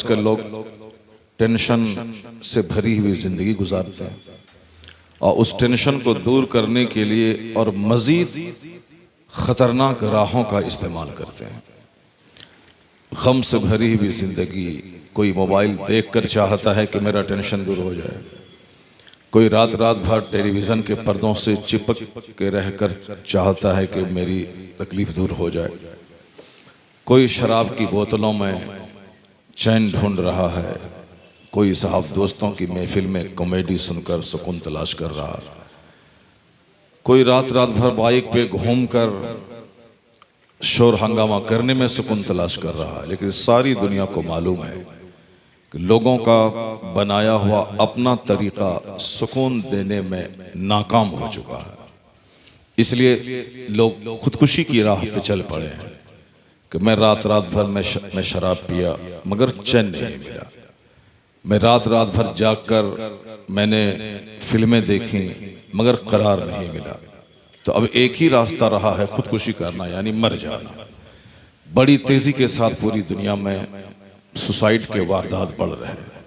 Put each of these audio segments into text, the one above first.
आजकल लोग टेंशन से भरी हुई ज़िंदगी गुजारते हैं और उस टेंशन को दूर करने के लिए और मज़ीद ख़तरनाक राहों का इस्तेमाल करते हैं। गम से भरी हुई ज़िंदगी, कोई मोबाइल देखकर चाहता है कि मेरा टेंशन दूर हो जाए, कोई रात रात भर टेलीविज़न के पर्दों से चिपक के रहकर चाहता है कि मेरी तकलीफ़ दूर हो जाए, कोई शराब की बोतलों में चैन ढूंढ रहा है, कोई साहब दोस्तों की महफिल में कॉमेडी सुनकर सुकून तलाश कर रहा है, कोई रात रात भर बाइक पे घूमकर शोर हंगामा करने में सुकून तलाश कर रहा है। लेकिन सारी दुनिया को मालूम है कि लोगों का बनाया हुआ अपना तरीका सुकून देने में नाकाम हो चुका है। इसलिए लोग खुदकुशी की राह पे चल पड़े हैं कि मैं रात रात भर मैं शराब पिया मगर चैन नहीं मिला, मैं रात रात भर जागकर मैंने फिल्में देखी मगर करार नहीं मिला। तो अब एक ही रास्ता रहा है खुदकुशी करना, यानी मर जाना। बड़ी तेजी के साथ पूरी दुनिया में सुसाइड के वारदात बढ़ रहे हैं।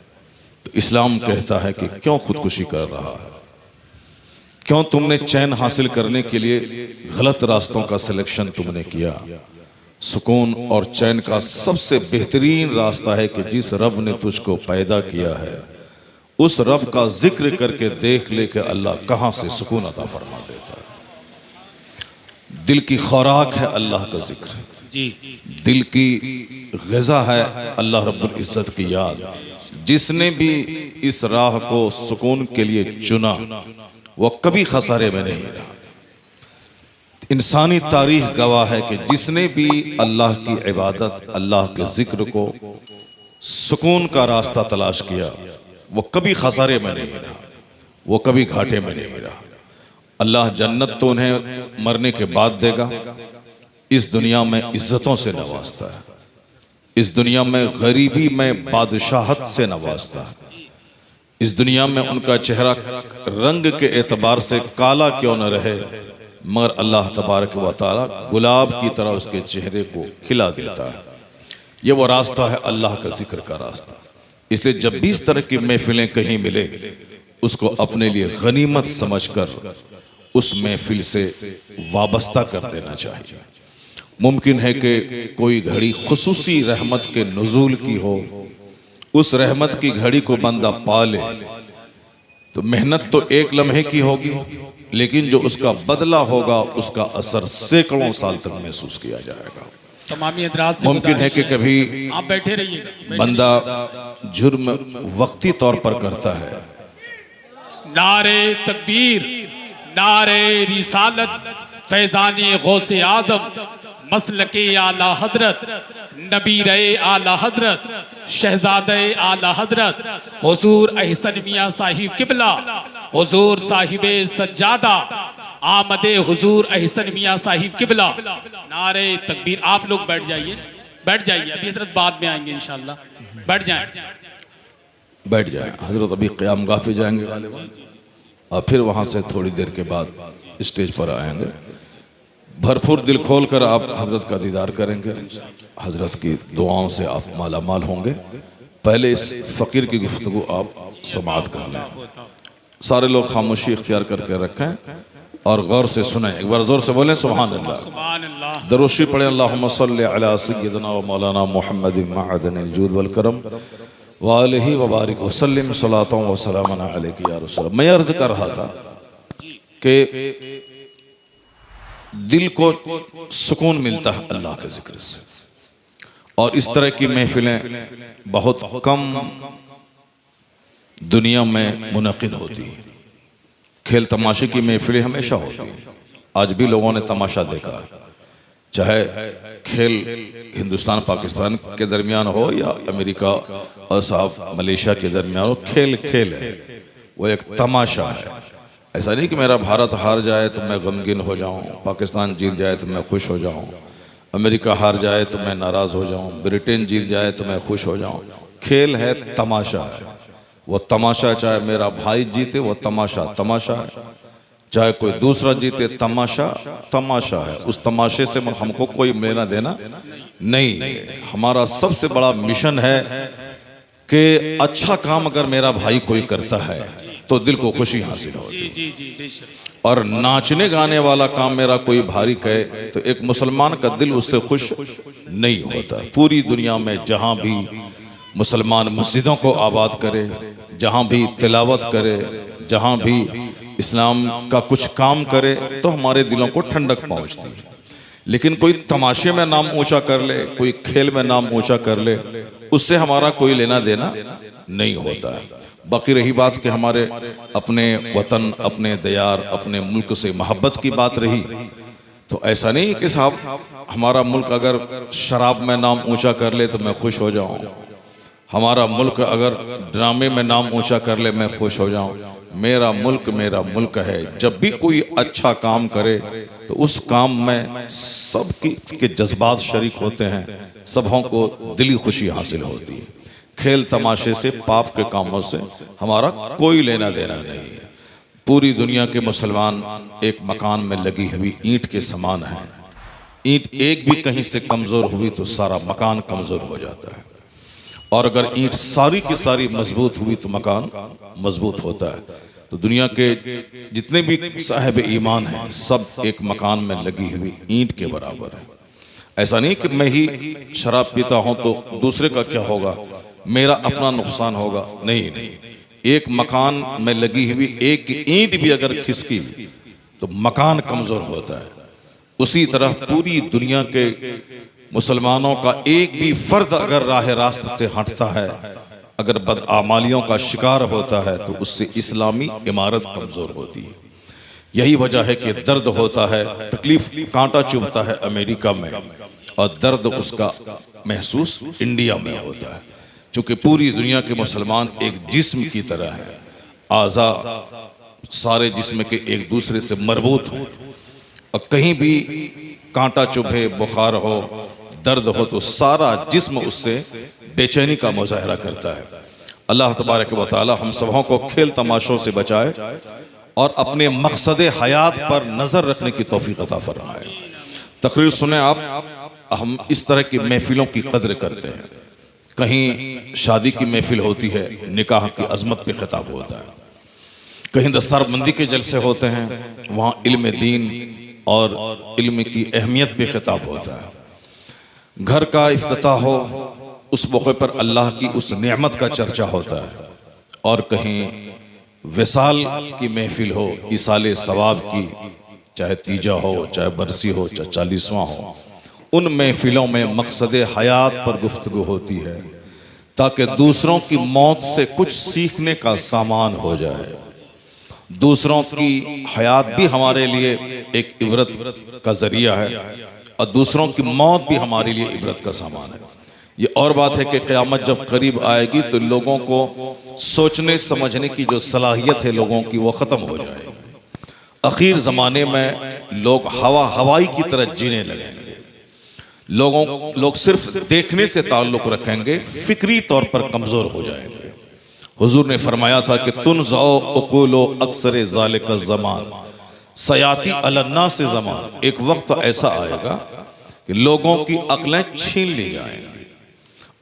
तो इस्लाम कहता है कि क्यों खुदकुशी कर रहा है, क्यों तुमने चैन हासिल करने के लिए गलत रास्तों का सिलेक्शन तुमने किया। सुकून और चैन का सबसे बेहतरीन रास्ता है कि जिस रब ने तुझको पैदा किया है उस रब का जिक्र करके देख ले कि अल्लाह कहाँ से सुकून अता फरमा देता है। दिल की खुराक है अल्लाह का जिक्र जी, दिल की ग़िज़ा है अल्लाह रब्बुल इज़्ज़त की याद। जिसने भी इस राह को सुकून के लिए चुना वो कभी खसारे में नहीं रहा। इंसानी तारीख गवाह है कि जिसने भी अल्लाह की इबादत, अल्लाह के जिक्र को सुकून का रास्ता तलाश किया वो कभी खसारे में नहीं रहा, वो कभी घाटे में नहीं रहा। अल्लाह जन्नत तो उन्हें मरने के बाद देगा, इस दुनिया में इज्जतों से नवाजता है, इस दुनिया में गरीबी में बादशाहत से नवाजता है, इस दुनिया में उनका चेहरा रंग के एतबार से काला क्यों न रहे मगर अल्लाह तबारक व तआला गुलाब की तरह उसके चेहरे को खिला देता है। ये वो रास्ता है अल्लाह का जिक्र का रास्ता। इसलिए जब भी इस तरह की महफिलें कहीं मिले उसको अपने लिए गनीमत समझकर उस महफिल से वाबस्ता कर देना चाहिए। मुमकिन है कि कोई घड़ी खुसूसी रहमत के नुज़ूल की हो, उस रहमत की घड़ी को बंदा पा ले तो मेहनत तो एक लम्हे की होगी लेकिन जो उसका बदला होगा उसका असर सैकड़ों साल तक महसूस किया जाएगा। मुमकिन है कि कभी आप बैठे रहिए, बंदा जुर्म वक्ती तौर पर करता है, नारे तकबीर, नारे रिसालत, फैज़ानी गौसे आज़म, मसलके आला हजरत, नबीरे आला हजरत, शहजादे आला हजरत, हुजूर अहसन मियाँ साहिब किबला, हुजूर साहिबे सज्जादा, आमदे हुजूर अहसन मियाँ साहिब किबला। नारे तकबीर। आप लोग बैठ जाइए, बैठ जाइए, अभी हजरत बाद में आएंगे इंशाल्लाह। बैठ जाएं, बैठ जाए। हजरत अभी क़यामगाह पे जाएंगे और फिर वहाँ से थोड़ी देर के बाद स्टेज पर आएंगे। भरपूर दिल खोल कर आप हजरत का दीदार करेंगे, हजरत की दुआओं से आप माला माल होंगे। पहले इस फ़कीर की गुफ्तगू आप समाअत कर लें। सारे लोग खामोशी इख्तियार करके रखें और गौर से सुने। एक बार जोर से बोलें सुभान अल्लाह। दरूशी पढ़ें अल्लाहुम्मा सल्लि अला सय्यिदिना व मौलाना मुहम्मदिन मअदनिल जूद वल करम व आलिहि व बारिक व सल्लिम सलातन व सलामन अलैका या रसूल। मैं अर्ज़ कर रहा था कि दिल को सुकून मिलता है अल्लाह के जिक्र से और इस तरह की महफिलें बहुत कम दुनिया में मुनक़िद होती हैं। खेल तमाशे की महफिलें हमेशा होती हैं। आज भी लोगों ने तमाशा देखा है, चाहे खेल हिंदुस्तान पाकिस्तान के दरमियान हो या अमेरिका और साहब मलेशिया के दरमियान हो। खेल खेल है, वो एक तमाशा है। ऐसा नहीं कि मेरा भारत हार जाए तो मैं गमगीन हो जाऊं, पाकिस्तान जीत जाए तो मैं खुश हो जाऊं, अमेरिका हार जाए तो मैं नाराज़ हो जाऊं, ब्रिटेन जीत जाए तो मैं खुश हो जाऊं। खेल है, तमाशा है। वो तमाशा चाहे मेरा भाई जीते वो तमाशा तमाशा है, चाहे कोई दूसरा जीते तमाशा तमाशा है। उस तमाशे से हमको कोई लेना देना नहीं। हमारा सबसे बड़ा मिशन है कि अच्छा काम अगर मेरा भाई कोई करता है तो दिल को खुशी हासिल होती है। जी जी बेशक। और नाचने गाने वाला काम मेरा कोई भारी कहे तो एक मुसलमान का दिल उससे खुश नहीं होता। पूरी दुनिया में जहाँ भी मुसलमान मस्जिदों को आबाद करे, जहाँ भी तिलावत करे, जहाँ भी इस्लाम का कुछ काम करे तो हमारे दिलों को ठंडक पहुँचती है। लेकिन कोई तमाशे में नाम ऊंचा कर ले, कोई खेल में नाम ऊंचा कर ले, उससे हमारा कोई लेना देना नहीं होता है। बाकी रही बात कि हमारे अपने वतन, अपने दयार, अपने मुल्क से मोहब्बत की बात रही, तो ऐसा नहीं कि साहब हमारा मुल्क अगर शराब में नाम ऊंचा कर ले तो मैं खुश हो जाऊं, हमारा मुल्क अगर ड्रामे में नाम ऊंचा कर ले मैं खुश हो जाऊं। मेरा मुल्क है। जब भी कोई अच्छा काम करे तो उस काम में सबके जज्बात शरीक होते हैं, सबों को दिली खुशी हासिल होती है। खेल तमाशे से, पाप के कामों से हमारा कोई लेना देना नहीं है। पूरी दुनिया के मुसलमान एक मकान में लगी हुई ईंट के समान है। ईंट एक भी कहीं से कमज़ोर हुई तो सारा मकान कमज़ोर हो जाता है, और अगर ईंट सारी की सारी मजबूत हुई तो मकान मजबूत होता है। तो दुनिया के जितने भी साहिब ईमान हैं सब एक मकान में लगी हुई ईंट के बराबर है। ऐसा नहीं कि मैं ही शराब पीता हूं तो दूसरे का क्या होगा, मेरा अपना नुकसान होगा। नहीं नहीं, एक मकान में लगी हुई एक ईंट भी अगर खिसकी तो मकान कमजोर होता है। उसी तरह पूरी दुनिया के मुसलमानों का एक भी फर्द अगर राह रास्त से हटता है, अगर बदआमालियों का शिकार होता है, तो उससे इस्लामी इमारत कमजोर होती है। यही वजह है कि दर्द होता है, तकलीफ, कांटा चुभता है अमेरिका में, और दर्द उसका महसूस इंडिया में होता है। चूंकि पूरी दुनिया के मुसलमान एक जिस्म की तरह है, आज़ा सारे जिस्म के एक दूसरे से मरबूत हैं, और कहीं भी कांटा चुभे, बुखार हो, दर्द हो तो सारा जिस्म उससे बेचैनी का मुजाहरा करता है। अल्लाह तबारक व तआला हम सबों को खेल तमाशों से बचाए और अपने मकसद हयात पर नज़र रखने की तौफीक अता फरमाए। तकरीर सुने आप, हम इस तरह की महफिलों की कदर करते हैं। कहीं शादी की महफिल होती है, निकाह की अजमत पे खिताब होता है, कहीं दस्तरबंदी के जलसे होते हैं, वहाँ इल्म दीन और इल्म की अहमियत पे खिताब होता है। घर का इफ्तिताह हो, उस मौके पर अल्लाह की उस नेमत का चर्चा होता है। और कहीं विसाल की महफिल हो, इसाले सवाब की, चाहे तीजा हो, चाहे बरसी हो, चाहे 40वां हो, उन महफिलों में मकसद हयात पर गुफ्तगू होती है, ताकि दूसरों की मौत से कुछ सीखने का सामान हो जाए। दूसरों की हयात भी हमारे लिए एक इबरत का जरिया है, और दूसरों की मौत भी हमारे लिए इबरत का सामान है। ये और बात है कि क़यामत जब करीब आएगी तो लोगों को सोचने समझने की जो सलाहियत है लोगों की, वो ख़त्म हो जाएगी। आखिर ज़माने में लोग हवाई की तरह जीने लगेंगे। लोग सिर्फ देखने से ताल्लुक़ रखेंगे, फ़िक्री तौर पर कमज़ोर हो जाएंगे। हुजूर ने फरमाया था कि तुनज़अ उक़ूलो अक्सर ज़ालिका ज़मान सयाती अलन्ना से ज़मान, एक वक्त ऐसा आएगा कि लोगों की अक्लें छीन ली जाएंगी।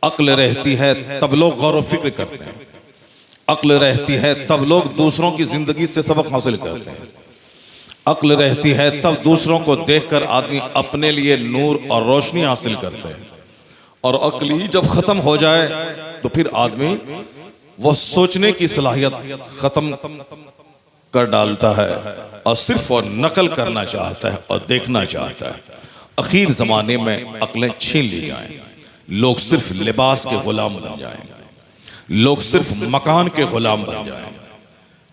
अक्ल रहती है तब लोग गौर व फिक्र करते हैं, अक्ल रहती है तब लोग दूसरों की जिंदगी से सबक हासिल करते हैं, अक्ल रहती है तब दूसरों को देखकर आदमी अपने लिए नूर और रोशनी हासिल करते हैं। और अक्ल ही जब खत्म हो जाए तो फिर आदमी वो सोचने की सलाहियत खत्म कर डालता है और सिर्फ और नकल करना चाहता है और देखना चाहता है। आखिर ज़माने में अक्लें छीन ली जाएं, लोग सिर्फ लिबास के गुलाम बन जाएंगे, लोग सिर्फ मकान के गुलाम बन जाएंगे,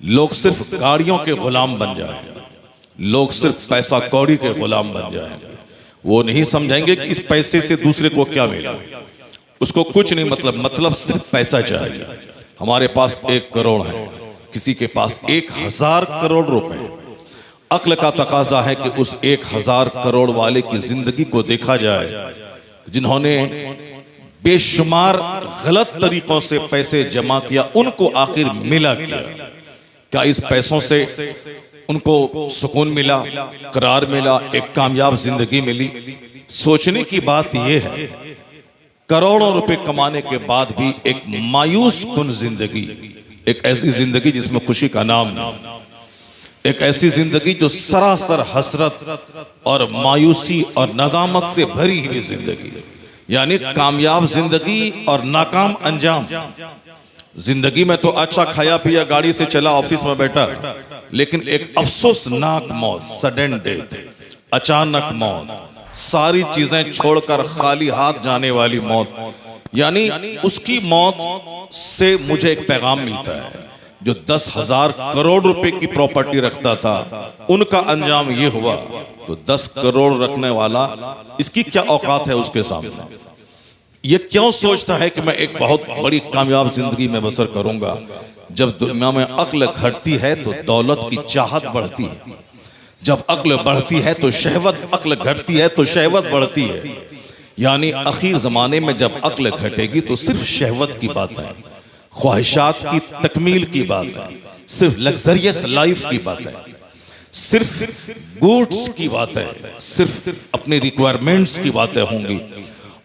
लोग सिर्फ गाड़ियों के गुलाम बन जाएंगे, लोग सिर्फ पैसा कौड़ी के गुलाम बन जाएंगे। वो नहीं समझेंगे कि इस पैसे से दूसरे को क्या मिला, उसको कुछ नहीं, मतलब सिर्फ पैसा चाहिए। हमारे पास 1 करोड़ है, किसी के पास 1000 करोड़ रुपए। अक्ल का तकाजा है कि उस 1000 करोड़ वाले की जिंदगी को देखा जाए, जिन्होंने बेशुमार गलत तरीकों से पैसे जमा किया, उनको आखिर मिला क्या? इस पैसों से उनको सुकून मिला, करार मिला, एक कामयाब जिंदगी मिली? सोचने की बात यह है करोड़ों रुपए कमाने के बाद भी एक मायूस कुन जिंदगी, एक ऐसी जिंदगी जिसमें खुशी का नाम नहीं, एक ऐसी जिंदगी जो सरासर हसरत और मायूसी और नदामत से भरी हुई जिंदगी, यानी कामयाब जिंदगी और नाकाम अंजाम। जिंदगी में तो अच्छा खाया पिया, गाड़ी से चला, ऑफिस में बैठा, लेकिन एक अफसोसनाक मौत, सडन डेथ, अचानक मौत, सारी चीजें छोड़कर खाली हाथ जाने वाली मौत। यानी उसकी मौत से मुझे एक पैगाम मिलता है, जो 10,000 करोड़ रुपए की प्रॉपर्टी रखता था, उनका अंजाम ये हुआ, तो 10 करोड़ रखने वाला, इसकी क्या औकात है उसके सामने? ये क्यों सोचता है कि मैं एक बहुत बड़ी कामयाब जिंदगी में बसर करूंगा? जब दुनिया में अक्ल घटती है तो दौलत की चाहत बढ़ती है, जब अक्ल बढ़ती है तो शहवत, अक्ल घटती है तो शहवत बढ़ती है। यानी आखिर जमाने में जब अक्ल घटेगी तो सिर्फ शहवत की बात है, ख्वाहिशात की तकमील की बात है, सिर्फ लग्जरियस लाइफ की बात है, सिर्फ गुड्स की बात है, सिर्फ अपनी रिक्वायरमेंट्स की बातें होंगी,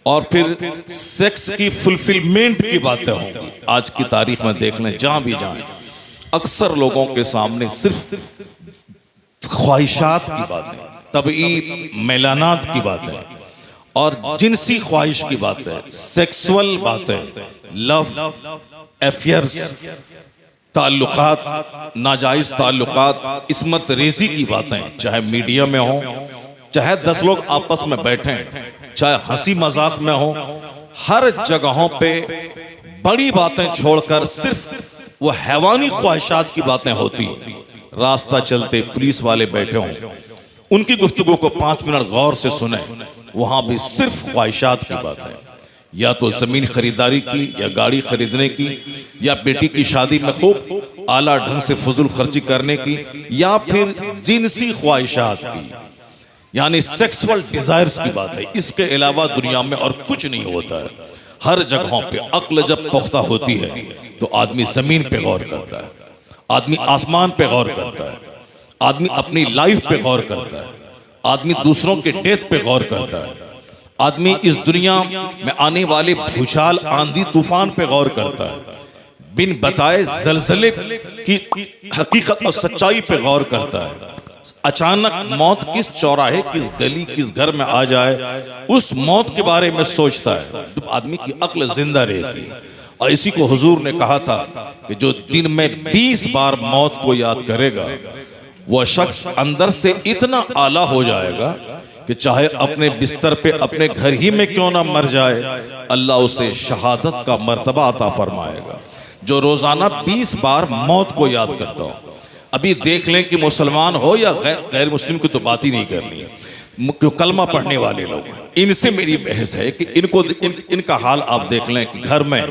और फिर सेक्स की फुलफिलमेंट की बातें होंगी। आज की तारीख में देख लें, जहां भी जाएं, अक्सर लोगों के सामने सिर्फ ख्वाहिशात की बातें, तबई मैलानात की बातें और जिनसी ख्वाहिश की बातें, सेक्सुअल बातें, लव अफेयर्स, ताल्लुकात, नाजायज ताल्लुकात, इस्मत रेजी की बातें, चाहे मीडिया में हो, चाहे 10 लोग आपस में बैठे, चाहे हंसी मजाक में हो, हर जगहों पे बड़ी बातें छोड़कर सिर्फ वो हैवानी ख्वाहिशात की बातें होती। रास्ता चलते पुलिस वाले बैठे हों, उनकी गुफ्तगू को 5 मिनट गौर से सुने, वहां भी सिर्फ ख्वाहिशात की बात है, या तो जमीन खरीदारी की, या गाड़ी खरीदने की, या बेटी की शादी में खूब आला ढंग से फजूल खर्ची करने की, या फिर जिनसी ख्वाहिशात की, यानी सेक्सुअल डिजायर्स की बात है। इसके अलावा दुनिया में और कुछ नहीं होता है। हर जगहों पे अक्ल जब पुख्ता होती है तो आदमी जमीन पे गौर करता है, आदमी आसमान पे गौर करता है, आदमी अपनी लाइफ पे गौर करता है, आदमी दूसरों के डेथ पे गौर करता है, आदमी इस दुनिया में आने वाले भूचाल, आंधी तूफान पे गौर करता है, बिन बताए जलजले की हकीकत और सच्चाई पे गौर करता है। अचानक मौत किस चौराहे, किस गली, किस घर में आ जाए, उस मौत के बारे में सोचता है। जब आदमी की अक्ल जिंदा रहती है, और इसी को हुजूर ने कहा था कि जो दिन में 20 बार मौत को याद करेगा, वह शख्स अंदर से इतना आला हो जाएगा कि चाहे अपने बिस्तर पे अपने घर ही में क्यों ना मर जाए, अल्लाह उसे शहादत का मर्तबा अता फरमाएगा। जो रोजाना 20 बार मौत को याद करता हो। अभी देख लें कि मुसलमान हो या गैर मुस्लिम की तो बात ही नहीं करनी है, जो कलमा पढ़ने वाले लोग हैं, इनसे मेरी बहस है कि इनका हाल आप देख लें कि घर में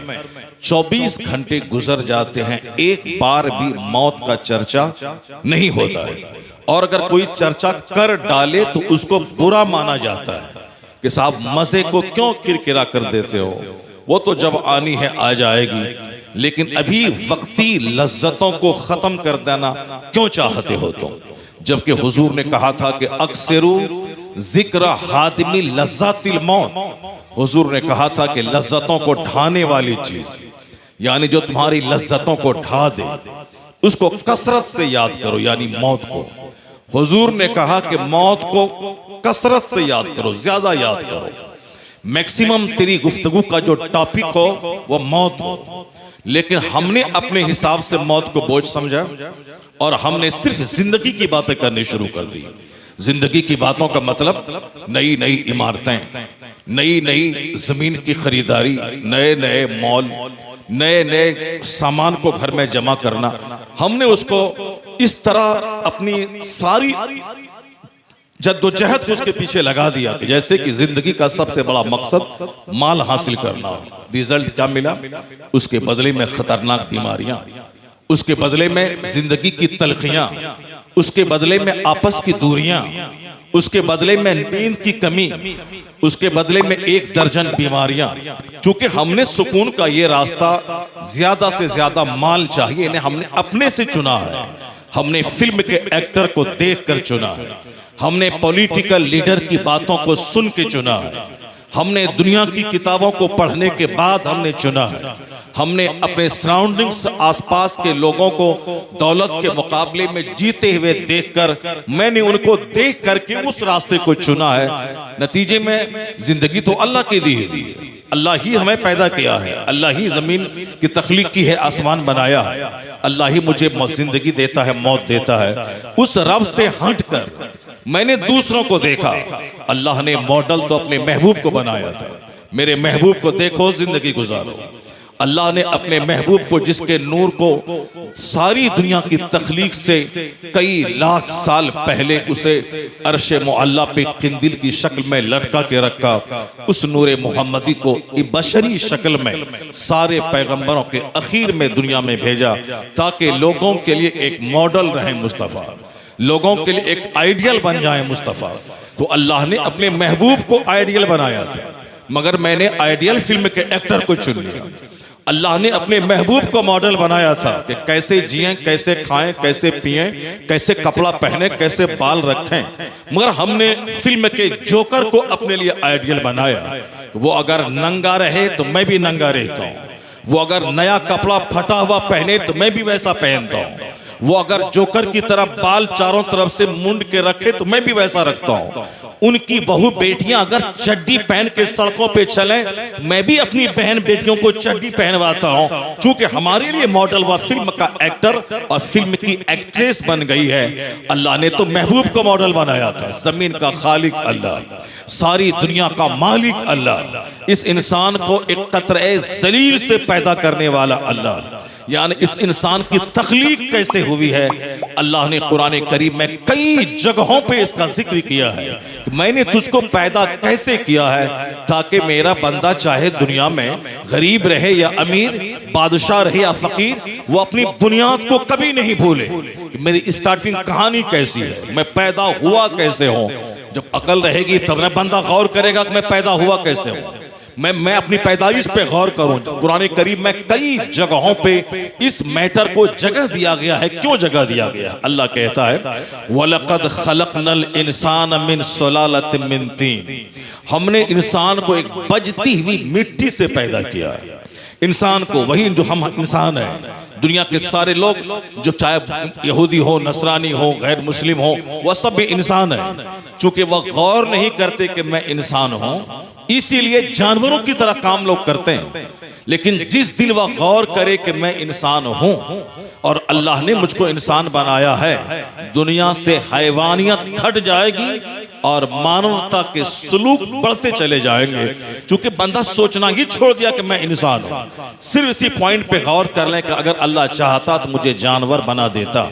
24 घंटे गुजर जाते हैं, एक बार भी मौत का चर्चा नहीं होता है, और अगर कोई चर्चा कर डाले तो उसको बुरा माना जाता है कि साहब मजे को क्यों किरकिरा कर देते हो, वो तो जब आनी है आ जाएगी, लेकिन अभी वक्ती लज्जतों को खत्म कर देना क्यों चाहते हो तुम? जबकि हुजूर ने कहा था कि अक्सरू जिक्र हादिमी लज्जातिल मौत। हुजूर ने कहा था कि लज्जतों को ढाने वाली चीज, यानी जो तुम्हारी लज्जतों को ढा दे, उसको कसरत से याद करो, यानी मौत को। हुजूर ने कहा कि मौत को कसरत से याद करो, ज्यादा याद करो। मैक्सिमम तेरी गुफ्तगू का जो टॉपिक हो वो मौत हो, लेकिन हमने अपने हिसाब से मौत को बोझ समझा और हमने सिर्फ जिंदगी की बातें करनी शुरू कर दी। जिंदगी की बातों का मतलब नई नई इमारतें, नई नई जमीन की खरीदारी, नए नए मॉल, नए नए सामान को घर में जमा करना। हमने उसको इस तरह अपनी सारी जद्दोजहद को उसके पीछे लगा दिया कि जैसे कि जिंदगी का सबसे बड़ा मकसद माल हासिल करना हो। रिजल्ट क्या मिला? उसके बदले में खतरनाक बीमारियां, उसके बदले में जिंदगी की तलखियां, उसके बदले में आपस की दूरियां, उसके बदले में नींद की कमी, उसके बदले में 1 दर्जन बीमारियां। चूंकि हमने सुकून का ये रास्ता ज्यादा से ज्यादा माल चाहिए इन्हें हमने अपने से चुना है। हमने फिल्म के एक्टर को देखकर चुना है, हमने पॉलिटिकल लीडर की बातों को सुन के चुना है, हमने दुनिया की किताबों को पढ़ने के बाद हमने चुना है। हमने अपने सराउंडिंग्स, आसपास के लोगों को दौलत के मुकाबले में जीते हुए देखकर मैंने उनको देख करके उस रास्ते को चुना है। नतीजे में जिंदगी तो अल्लाह की दी हुई है, अल्लाह ही हमें पैदा किया है, अल्लाह ही जमीन की तख्लीक की है, आसमान बनाया है, अल्लाह ही मुझे जिंदगी देता है, मौत देता है। उस रब से हटकर मैंने दूसरों को देखा। अल्लाह ने मॉडल तो अपने महबूब को बनाया था। मेरे महबूब को देखो, जिंदगी गुजारो। अल्लाह ने अपने महबूब को, जिसके नूर को सारी दुनिया की तख्लीक से कई लाख साल पहले उसे अर्शे मुअल्ला पे किंदिल की शक्ल में लटका के रखा, उस नूरे मोहम्मदी को बशरी शक्ल में सारे पैगंबरों के अखीर में दुनिया में भेजा, ताकि लोगों के लिए एक मॉडल रहे मुस्तफ़ा, लोगों के लिए एक आइडियल बन जाए मुस्तफ़ा। तो अल्लाह ने अपने महबूब को आइडियल बनाया था, मगर मैंने आइडियल फिल्म के एक्टर को चुन लिया। अल्लाह ने अपने महबूब को मॉडल बनाया था कि कैसे जिएं, कैसे खाएं, कैसे पिएं, कैसे कपड़ा पहने, कैसे बाल रखें, मगर हमने फिल्म के जोकर को अपने लिए आइडियल बनाया। वो अगर नंगा रहे तो मैं भी नंगा रहता हूँ, वो अगर नया कपड़ा फटा हुआ पहने तो मैं भी वैसा पहनता हूँ, वो अगर जोकर की तरह बाल चारों तरफ से मुंड के रखे तो मैं भी वैसा रखता हूँ। उनकी बहू बेटियां अगर चड्डी पहन के सड़कों पे चले, मैं भी अपनी बहन बेटियों को चड्डी पहनवाता हूँ, क्योंकि हमारे लिए मॉडल व फिल्म का एक्टर और फिल्म की एक्ट्रेस बन गई है। अल्लाह ने तो महबूब को मॉडल बनाया था। जमीन का खालिक अल्लाह, सारी दुनिया का मालिक अल्लाह, इस इंसान को एक कतरे जलील से पैदा करने वाला अल्लाह, यानी इस इंसान की तख्लीक कैसे हुई है, अल्लाह ने कुरान करीम में कई जगहों पे इसका जिक्र किया है। मैंने तुझको पैदा कैसे किया है, ताकि मेरा बंदा चाहे दुनिया में गरीब रहे या अमीर, बादशाह रहे या फकीर, वो अपनी बुनियाद को कभी नहीं भूले कि मेरी स्टार्टिंग कहानी कैसी है, मैं पैदा हुआ कैसे हूं। जब अकल रहेगी तब ना बंदा गौर करेगा कि मैं पैदा हुआ कैसे हूं। मैं अपनी पैदाइश पे गौर करूं। कुरान करीम में कई जगहों पे इस मैटर को जगह दिया गया है। क्यों जगह दिया गया? अल्लाह कहता है वलक़द खलक़नल इंसान मिन सुलालतिन मिन तीन, हमने इंसान को एक बजती हुई मिट्टी से पैदा किया है। इंसान को, वही जो हम इंसान है, दुनिया के सारे लोग जो चाहे यहूदी हो, नसरानी हो, गैर मुस्लिम हो, वह सब भी इंसान है। चूंकि वह गौर नहीं करते कि मैं इंसान हूं, इसीलिए जानवरों की तरह काम लोग करते हैं। लेकिन जिस दिन वह गौर करे कि मैं इंसान हूं और अल्लाह ने मुझको इंसान बनाया है, दुनिया से हैवानियत घट जाएगी और मानवता के सलूक बढ़ते चले जाएंगे। क्योंकि बंदा सोचना ही छोड़ दिया कि मैं इंसान हूं। सिर्फ इसी पॉइंट पे गौर कर लें कि अगर अल्लाह चाहता तो मुझे जानवर बना देता,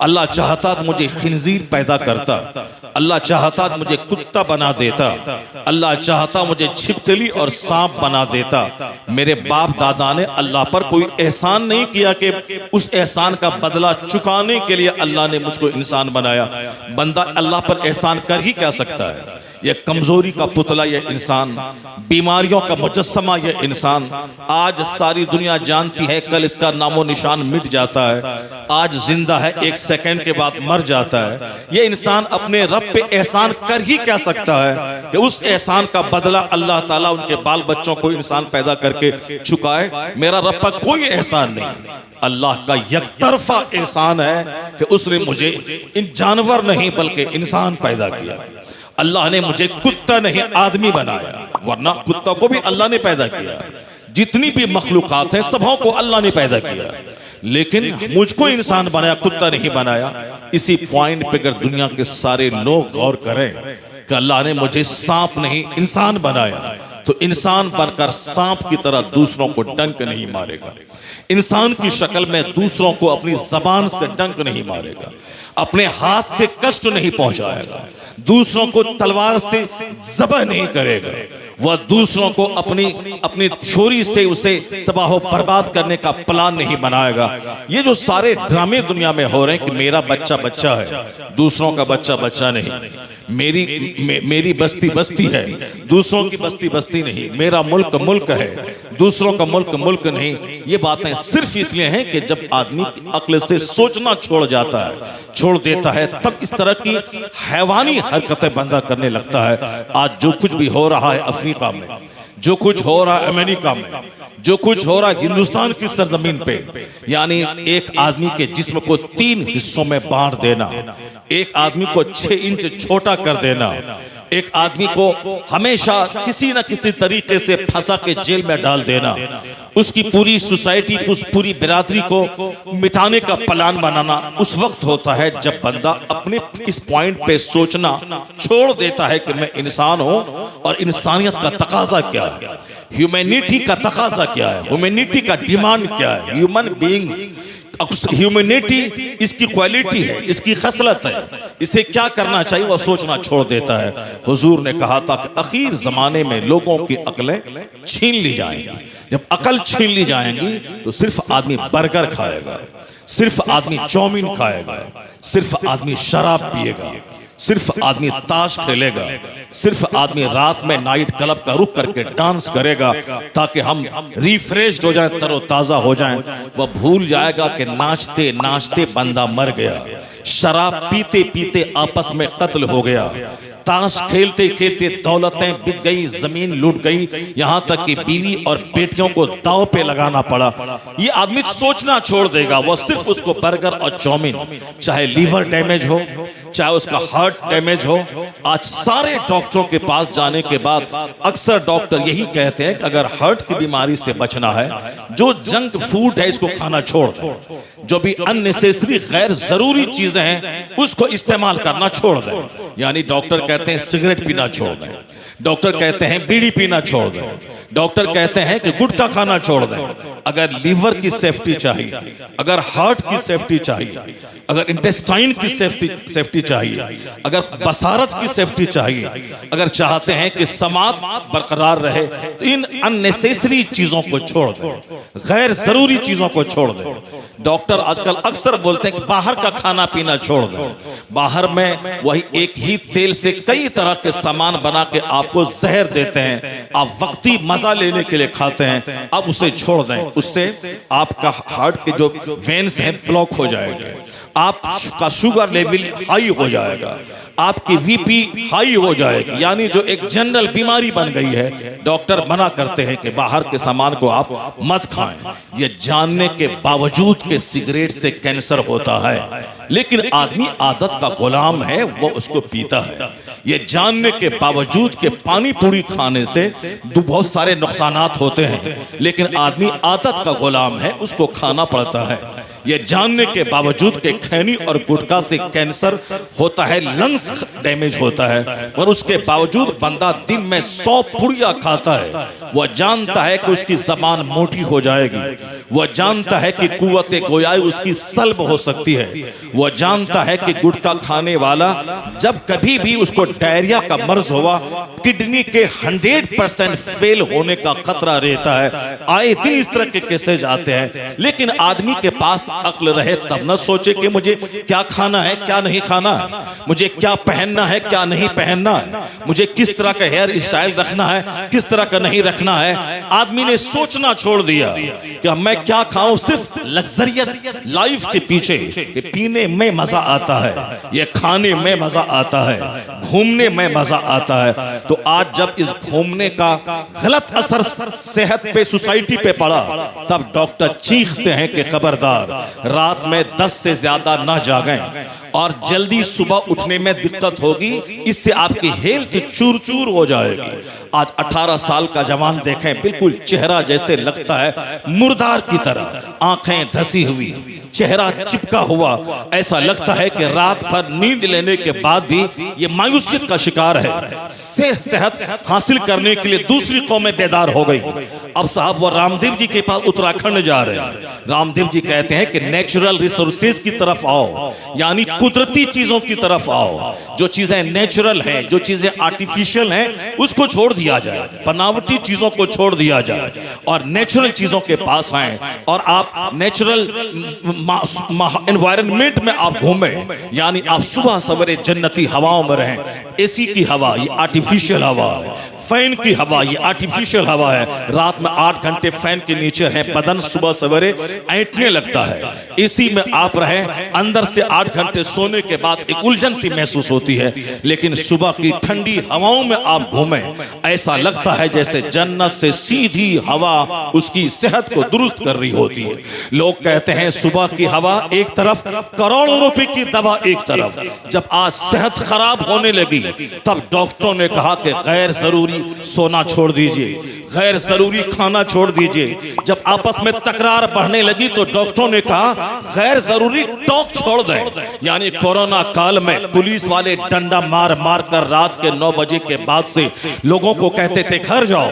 अल्लाह चाहता तो मुझे खिंजीर पैदा करता, अल्लाह चाहता तो मुझे कुत्ता बना देता, अल्लाह चाहता मुझे छिपकली और सांप बना देता। मेरे बाप दादा ने अल्लाह पर कोई एहसान नहीं किया कि उस एहसान का बदला चुकाने के लिए अल्लाह ने मुझको इंसान बनाया। बंदा अल्लाह पर एहसान कर ही क्या सकता है? यह कमजोरी का पुतला यह इंसान, बीमारियों का मुजस्समा यह इंसान। आज सारी दुनिया जानती है, कल इसका नामो निशान मिट जाता है। आज जिंदा है, एक सेकंड के बाद मर जाता है। यह इंसान अपने रब पे एहसान कर ही क्या सकता है कि उस एहसान का बदला अल्लाह ताला उनके बाल बच्चों को इंसान पैदा करके चुकाए। मेरा रब पर कोई एहसान नहीं, अल्लाह का यकतरफा एहसान है कि उसने मुझे इन जानवर नहीं बल्कि इंसान पैदा किया। अल्लाह ने मुझे कुत्ता नहीं आदमी बनाया, वरना कुत्ता को भी अल्लाह ने पैदा किया। जितनी भी मखलूकात हैं सबों को अल्लाह ने पैदा किया, लेकिन मुझको इंसान बनाया, कुत्ता नहीं बनाया। इसी पॉइंट पे अगर दुनिया के सारे लोग गौर करें कि अल्लाह ने मुझे सांप नहीं इंसान बनाया, तो इंसान बनकर सांप की तरह दूसरों को डंक नहीं मारेगा, इंसान की शक्ल में दूसरों को अपनी जबान से डंक नहीं मारेगा, अपने हाथ से कष्ट नहीं पहुंचाएगा, दूसरों को तलवार से ज़बह नहीं करेगा, वह दूसरों को अपनी थ्योरी से उसे तबाह बर्बाद करने का प्लान नहीं बनाएगा। ये जो सारे ड्रामे दुनिया में हो रहे हैं कि मेरा बच्चा बच्चा है, दूसरों का बच्चा बच्चा नहीं, मेरी बस्ती बस्ती है, दूसरों की बस्ती बस्ती नहीं, मेरा मुल्क मुल्क है, दूसरों का मुल्क मुल्क नहीं, ये बातें सिर्फ इसलिए हैं कि जब आदमी अक्ल से सोचना छोड़ जाता है, छोड़ देता है, तब इस तरह की हैवानी हरकतें बंदा करने लगता है। आज जो कुछ भी हो रहा है अफ्रीका में, जो कुछ हो रहा है अमेरिका में, जो कुछ हो रहा है हिंदुस्तान की सरजमीन पे, यानी एक आदमी के जिस्म को 3 हिस्सों में बांट देना, एक आदमी को 6 इंच छोटा कर देना, एक आदमी को हमेशा किसी न किसी तरीके से फंसा के जेल में डाल देना, उसकी पूरी सोसाइटी, उस पूरी बिरादरी को मिटाने का प्लान बनाना उस वक्त होता है जब बंदा अपने इस पॉइंट पे सोचना छोड़ देता है कि मैं इंसान हूं और इंसानियत का तकाजा क्या है, ह्यूमैनिटी का तकाजा क्या है, ह्यूमैनिटी का डिमांड क्या है, ह्यूमन बीइंग्स, ह्यूमैनिटी इसकी क्वालिटी है, इसकी खसलत है, इसे क्या करना चाहिए वह सोचना छोड़ देता है। हुजूर ने कहा था कि आखिर जमाने में लोगों की अकलें छीन ली जाएंगी। जब अकल छीन ली जाएंगी तो सिर्फ आदमी बर्गर खाएगा, सिर्फ आदमी चाउमीन खाएगा, सिर्फ आदमी शराब पिएगा, सिर्फ आदमी ताश खेलेगा, सिर्फ आदमी रात में नाइट क्लब का रुख करके डांस करेगा ताकि हम रिफ्रेश हो जाए, तरोताजा हो जाएं। वह भूल जाएगा कि नाचते नाचते बंदा मर गया, शराब पीते पीते आपस में कत्ल हो गया, ताश खेलते खेलते दौलतें बिक गई, जमीन लूट गई, यहां तक कि बीवी और बेटियों को दांव पे लगाना पड़ा। ये आदमी सोचना छोड़ देगा, वो सिर्फ उसको बर्गर और चाउमीन, चाहे लीवर डैमेज हो, चाहे उसका हार्ट डैमेज हो। आज सारे डॉक्टरों के पास जाने के बाद अक्सर डॉक्टर यही कहते हैं कि अगर हार्ट की बीमारी से बचना है, जो जंक फूड है इसको खाना छोड़ दें, जो भी अननेसेसरी गैर जरूरी चीजें हैं उसको इस्तेमाल करना छोड़ दें। यानी डॉक्टर कहते हैं सिगरेट पीना छोड़ दें, डॉक्टर कहते हैं बीड़ी पीना छोड़ दें, डॉक्टर कहते हैं कि गुटखा खाना छोड़ दें। अगर लीवर की सेफ्टी चाहिए, अगर हार्ट की सेफ्टी चाहिए, अगर इंटेस्टाइन की सेफ्टी चाहिए, अगर बसारत की सेफ्टी चाहिए, अगर चाहते हैं कि समाज बरकरार रहे, तो इन अननेसेसरी चीजों को छोड़ दें, गैर जरूरी चीजों को छोड़ दें। डॉक्टर आजकल अक्सर बोलते हैं कि बाहर का खाना पीना छोड़ दें, बाहर में वही एक ही तेल से कई तरह के सामान बना के आपको जहर देते हैं, आप वक्ती मजा लेने के लिए खाते हैं, अब उसे छोड़ दें। उससे आपका हार्ट के जो वेन्स हैं ब्लॉक हो जाएंगे, आपका शुगर लेवल हाई हो जाएगा, आपकी वीपी हाई हो जाएगी, यानी जो एक जनरल बीमारी बन गई है। डॉक्टर मना करते हैं कि बाहर के सामान को आप मत खाएं, ये जानने के बावजूद कि सिगरेट से कैंसर होता है, लेकिन आदमी आदत का गुलाम है, वो उसको पीता है। ये जानने के बावजूद कि पानी पूरी खाने से बहुत सारे नुकसानात होते हैं, लेकिन आदमी आदत का गुलाम है, उसको खाना पड़ता है। ये जानने के बावजूद कि खैनी और गुटखा से कैंसर होता है, लंग्स डैमेज होता है, और उसके बावजूद बंदा दिन में 100 पुड़िया खाता है। वह जानता है कि उसकी जबान मोटी हो जाएगी, वह जानता है कि कुव्वते गोयाई उसकी सल्ब हो सकती है, वह जानता है कि गुटखा खाने वाला जब कभी भी उसको डायरिया का मर्ज हुआ, किडनी के 100% फेल होने का खतरा रहता है। आए दिन इस तरह के केसेज आते हैं, लेकिन आदमी के पास अक्ल रहे तब न सोचे कि मुझे क्या खाना है, क्या नहीं खाना है, मुझे क्या पहनना है, क्या नहीं पहनना है, मुझे किस तरह का हेयर स्टाइल रखना है, किस तरह का नहीं रखना है। आदमी ने सोचना छोड़ दिया कि मैं क्या खाऊं, सिर्फ लग्जरियस लाइफ के पीछे। पीने में मजा आता है, ये खाने में मजा आता है, घूमने में मजा आता है। तो आज जब इस घूमने का गलत असर सेहत पे, सोसाइटी पे पड़ा, तब डॉक्टर चीखते हैं कि खबरदार, रात में 10 से ज्यादा ना जागें और जल्दी सुबह उठने में दिक्कत होगी, इससे आपकी हेल्थ चूर चूर हो जाएगी। आज 18 साल का जवान देखें, बिल्कुल चेहरा जैसे लगता है मुर्दार की तरह, आंखें धसी हुई, चेहरा चिपका हुआ, ऐसा लगता है कि रात भर नींद लेने के बाद भी ये मायूसियत का शिकार है। सेहत हासिल करने के लिए दूसरी कौमें बेदार हो गई। अब साहब वो रामदेव जी के पास उत्तराखंड जा रहे हैं। रामदेव जी कहते हैं कि नेचुरल रिसोर्सेज की तरफ आओ, यानी कुदरती चीजों की तरफ आओ। जो चीजें नेचुरल हैं, जो चीजें आर्टिफिशियल हैं, उसको छोड़ दिया जाए, बनावटी चीजों को छोड़ दिया जाए और नेचुरल चीजों के पास आए और आप नेचुरल एनवायरनमेंट में आप घूमें। यानी आप सुबह सवेरे जन्नती हवाओं में रहें। एसी की हवा ये आर्टिफिशियल हवा है, फैन की हवा ये आर्टिफिशियल हवा है। रात में 8 घंटे फैन के नीचे हैं, बदन सुबह सवेरे ऐंठने लगता है। एसी में आप रहें, अंदर से 8 घंटे सोने के बाद एक उलझन सी महसूस होती है। लेकिन सुबह की ठंडी हवाओं में आप घूमें, ऐसा लगता है जैसे जन्नत से सीधी हवा उसकी सेहत को दुरुस्त कर रही होती है। लोग कहते हैं सुबह की हवा एक तरफ, करोड़ों रुपए की दवा एक तरफ। जब आज सेहत खराब होने लगी तब डॉक्टरों ने कहा कि गैर जरूरी सोना छोड़ दीजिए, गैर जरूरी खाना छोड़ दीजिए। जब आपस में तकरार बढ़ने लगी तो डॉक्टरों ने कहा गैर जरूरी टॉक छोड़ दें। यानी कोरोना काल में पुलिस वाले डंडा मार मार कर रात के 9 बजे के बाद से लोगों को कहते थे घर जाओ,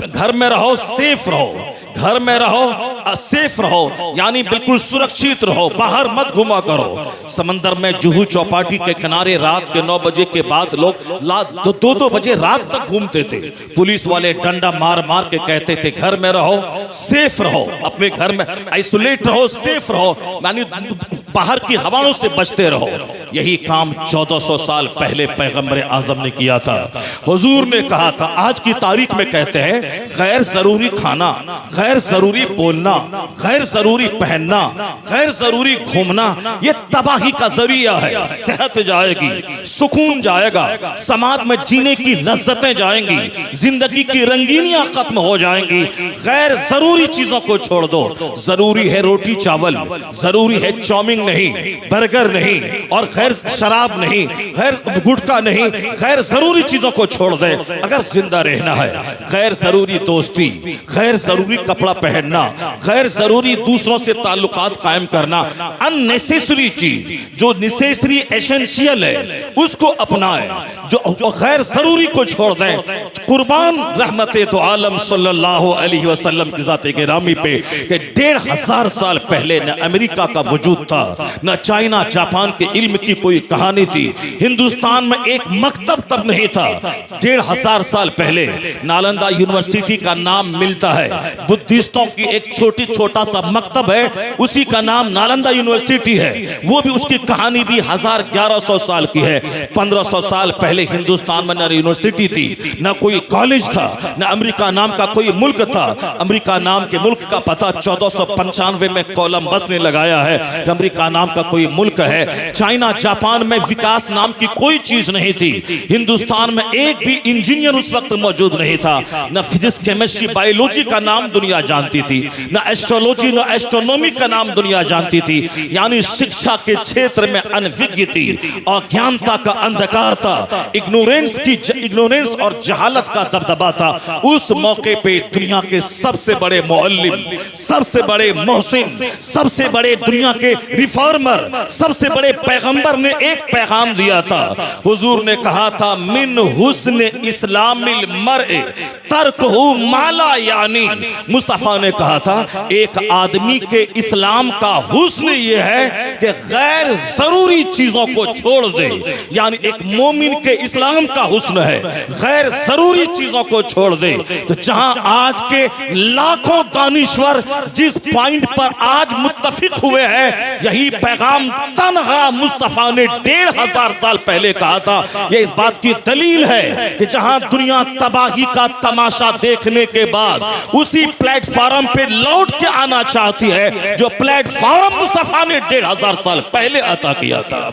घर में रहो, सेफ रहो, घर में रहो, सेफ रहो, यानी बिल्कुल सुरक्षित रहो, बाहर मत घुमा करो। समंदर में जुहू चौपाटी के किनारे रात के 9 बजे के बाद लोग 2-2 बजे रात तक घूमते थे। पुलिस वाले डंडा मार मार के कहते थे घर में रहो, सेफ रहो, अपने घर में आइसोलेट रहो, सेफ रहो, यानी बाहर की हवाओं से बचते रहो। यही काम 1400 साल पहले पैगंबर आजम ने किया था। हुजूर ने कहा था, आज की तारीख में कहते हैं गैर जरूरी खाना, गैर जरूरी बोलना, गैर जरूरी पहनना, गैर जरूरी घूमना, ये तबाही का जरिया है। सेहत जाएगी, सुकून जाएगा, समाज में जीने की लज्जतें जाएंगी, जिंदगी की रंगीनियां खत्म हो जाएंगी। गैर जरूरी चीजों को छोड़ दो। जरूरी है रोटी चावल, जरूरी है चाउमीन नहीं, बर्गर नहीं, और गैर शराब नहीं, गैर गुटखा नहीं, गैर जरूरी चीजों को छोड़ दे अगर जिंदा रहना है। गैर जरूरी दोस्ती, गैर जरूरी कपड़ा पहनना, गैर जरूरी दूसरों से ताल्लुकात कायम करना, अननेसेसरी चीज जो नेसेसरी एसेंशियल है उसको अपनाए, जो गैर जरूरी को छोड़ दें। कुर्बान रहमते दो आलम सल्लल्लाहु अलैहि वसल्लम की जाते गिरामी पे कि 1500 साल पहले न अमेरिका का वजूद था, न चाइना जापान के इल्म की कोई कहानी थी। हिंदुस्तान में एक मकतब तब नहीं था। 1500 साल पहले नालंदा यूनिवर्सिटी का नाम मिलता है। बुद्धिस्टों की एक छोटा सा मकतब है, उसी का नाम नालंदा यूनिवर्सिटी है। वो भी उसकी कहानी भी 1100 साल की है। 1500 साल पहले हिंदुस्तान में न यूनिवर्सिटी थी, न कोई कॉलेज था, न अमेरिका नाम का कोई मुल्क था। अमेरिका नाम के मुल्क का पता 1495 में कोलंबस ने लगाया है कि अमेरिका नाम का कोई मुल्क है। चाइना जापान में विकास नाम की कोई चीज नहीं थी। हिंदुस्तान में एक भी इंजीनियर उस वक्त मौजूद नहीं था। न फिजिक्स, केमिस्ट्री, बायोलॉजी का नाम दुनिया जानती थी, न एस्ट्रोलॉजी, न एस्ट्रोनॉमी का नाम दुनिया जानती थी। यानी शिक्षा के क्षेत्र में अनभिज्ञ थी, अज्ञानता का अंधकार था, इग्नोरेंस और जहालत का दबदबा था। उस मौके पे दुनिया के सबसे बड़े मुअल्लिम, सबसे बड़े मोहसिन, सबसे बड़े दुनिया के रिफॉर्मर, सबसे बड़े पैगंबर ने एक पैगाम दिया था। हुजूर ने कहा था मिन हुस्न इस्लामिल मर्ए तर्कहु माला यानी। मुस्तफा ने कहा था एक आदमी के इस्लाम का हुस्न ये है कि गैर जरूरी चीजों को छोड़ दे। यानी एक मोमिन के इस्लाम का हुस्न है गैर जरूरी चीजों को छोड़ दे। तो जहां आज के लाखों दानिश्वर जिस पॉइंट पर आज मुत्तफिक हुए हैं, यही पैगाम तनहा मुस्तफा ने 1500 साल पहले कहा था। यह इस बात की दलील है कि जहां दुनिया तबाही का तमाशा देखने के बाद उसी प्लेटफॉर्म पे लौट के आना चाहती है जो प्लेटफॉर्म मुस्तफा ने 1500 साल पहले अता किया था।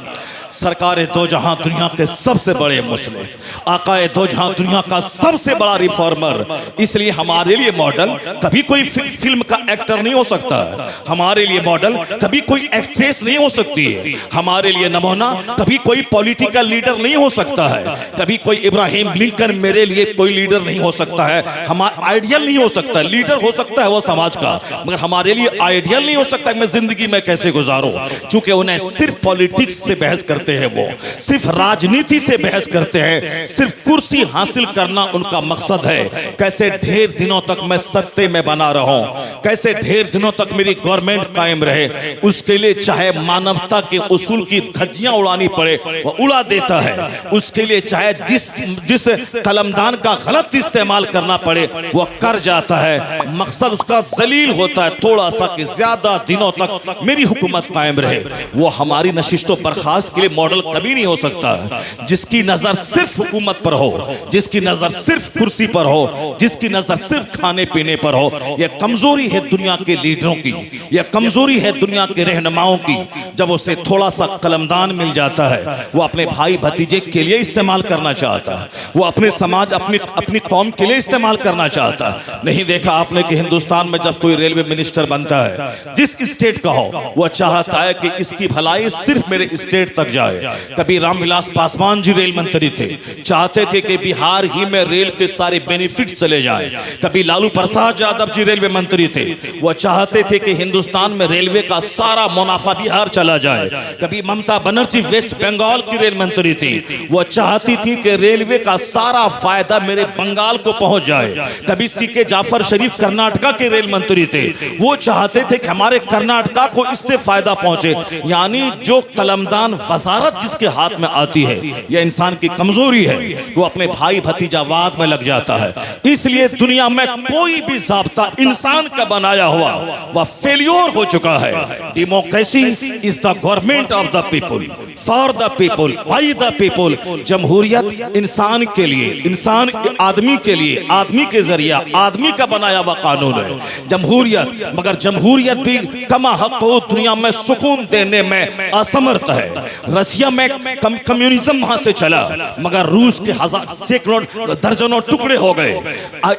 सरकारे दो जहां दुनिया के सबसे बड़े मुस्लिम, आकाए दो जहां दुनिया का सबसे बड़ा रिफॉर्मर। इसलिए हमारे लिए मॉडल कभी कोई फिल्म का एक्टर नहीं हो सकता है, हमारे लिए मॉडल कभी कोई एक्ट्रेस नहीं हो सकती है, हमारे लिए नमूना कभी कोई पॉलिटिकल लीडर नहीं हो सकता है, कभी कोई इब्राहिम लिंकन मेरे लिए कोई लीडर नहीं हो सकता है, हमारा आइडियल नहीं हो सकता। लीडर हो सकता है वो समाज का, मगर हमारे लिए आइडियल नहीं हो सकता मैं जिंदगी में कैसे गुजारूं, क्योंकि उन्हें सिर्फ पॉलिटिक्स से बहस कर करते हैं, वो सिर्फ राजनीति से बहस करते हैं, सिर्फ कुर्सी हासिल करना उनका मकसद है। कैसे ढेर दिनों तक मैं सत्ते में बना रहूं, कैसे ढेर दिनों तक मेरी गवर्नमेंट कायम रहे, उसके लिए चाहे मानवता के उसूल की धज्जियां उड़ानी पड़े वो उड़ा देता है। उसके लिए चाहे जिस कलमदान का गलत इस्तेमाल करना पड़े वो कर जाता है। मकसद उसका जलील होता है थोड़ा सा कि ज्यादा दिनों तक मेरी हुकूमत कायम रहे। वो हमारी नशिस्तों बर्खास्त के लिए मॉडल कभी नहीं हो सकता है। जिसकी नजर सिर्फ हुकूमत पर हो, जिसकी नजर सिर्फ कुर्सी पर हो, जिसकी नजर सिर्फ खाने पीने पर हो, यह कमजोरी है दुनिया के लीडरों की, यह कमजोरी है दुनिया के रहनुमाओं की। जब उसे थोड़ा सा कलमदान मिल जाता है वो अपने भाई भतीजे के लिए इस्तेमाल करना चाहता है, वो अपने समाज अपनी कौम के लिए इस्तेमाल करना चाहता है। नहीं देखा आपने कि हिंदुस्तान में जब कोई रेलवे मिनिस्टर बनता है, जिस स्टेट का हो, वो चाहता है कि इसकी भलाई सिर्फ मेरे स्टेट तक जाए। कभी रामविलास पासवान जी रेल मंत्री थे, चाहते थे कि बिहार ही में रेल के सारे बेनिफिट चले जाएं। कभी लालू प्रसाद यादव जी रेलवे मंत्री थे, वो चाहते थे कि हिंदुस्तान में रेलवे का सारा मुनाफा बिहार चला जाए। कभी ममता बनर्जी वेस्ट बंगाल की रेल मंत्री थी, वो चाहती थी कि रेलवे का सारा फायदा मेरे बंगाल को पहुंच जाए। कभी सीके जाफर शरीफ कर्नाटका के रेल मंत्री थे, वो चाहते थे कि हमारे कर्नाटका को इससे फायदा पहुंचे। यानी जो कलमदान वजारत जिसके हाथ में आती है, यह इंसान की कमजोरी है, वो अपने भाई भतीजावाद में लग जाता है। इसलिए दुनिया में कोई भी ज़ाब्ता इंसान का बनाया हुआ वह फेल्योर हो चुका है। Democracy is the government of the people, for the people, by the people. जमहूरियत इंसान के लिए, इंसान आदमी के लिए, आदमी के जरिया आदमी का बनाया हुआ कानून है जमहूरियत। मगर जमहूरियत भी कमा हक हो दुनिया में सुकून देने में असमर्थ है। रशिया में कम्युनिज्म वहां से चला, मगर रूस के सैकड़ों दर्जनों टुकड़े हो गए।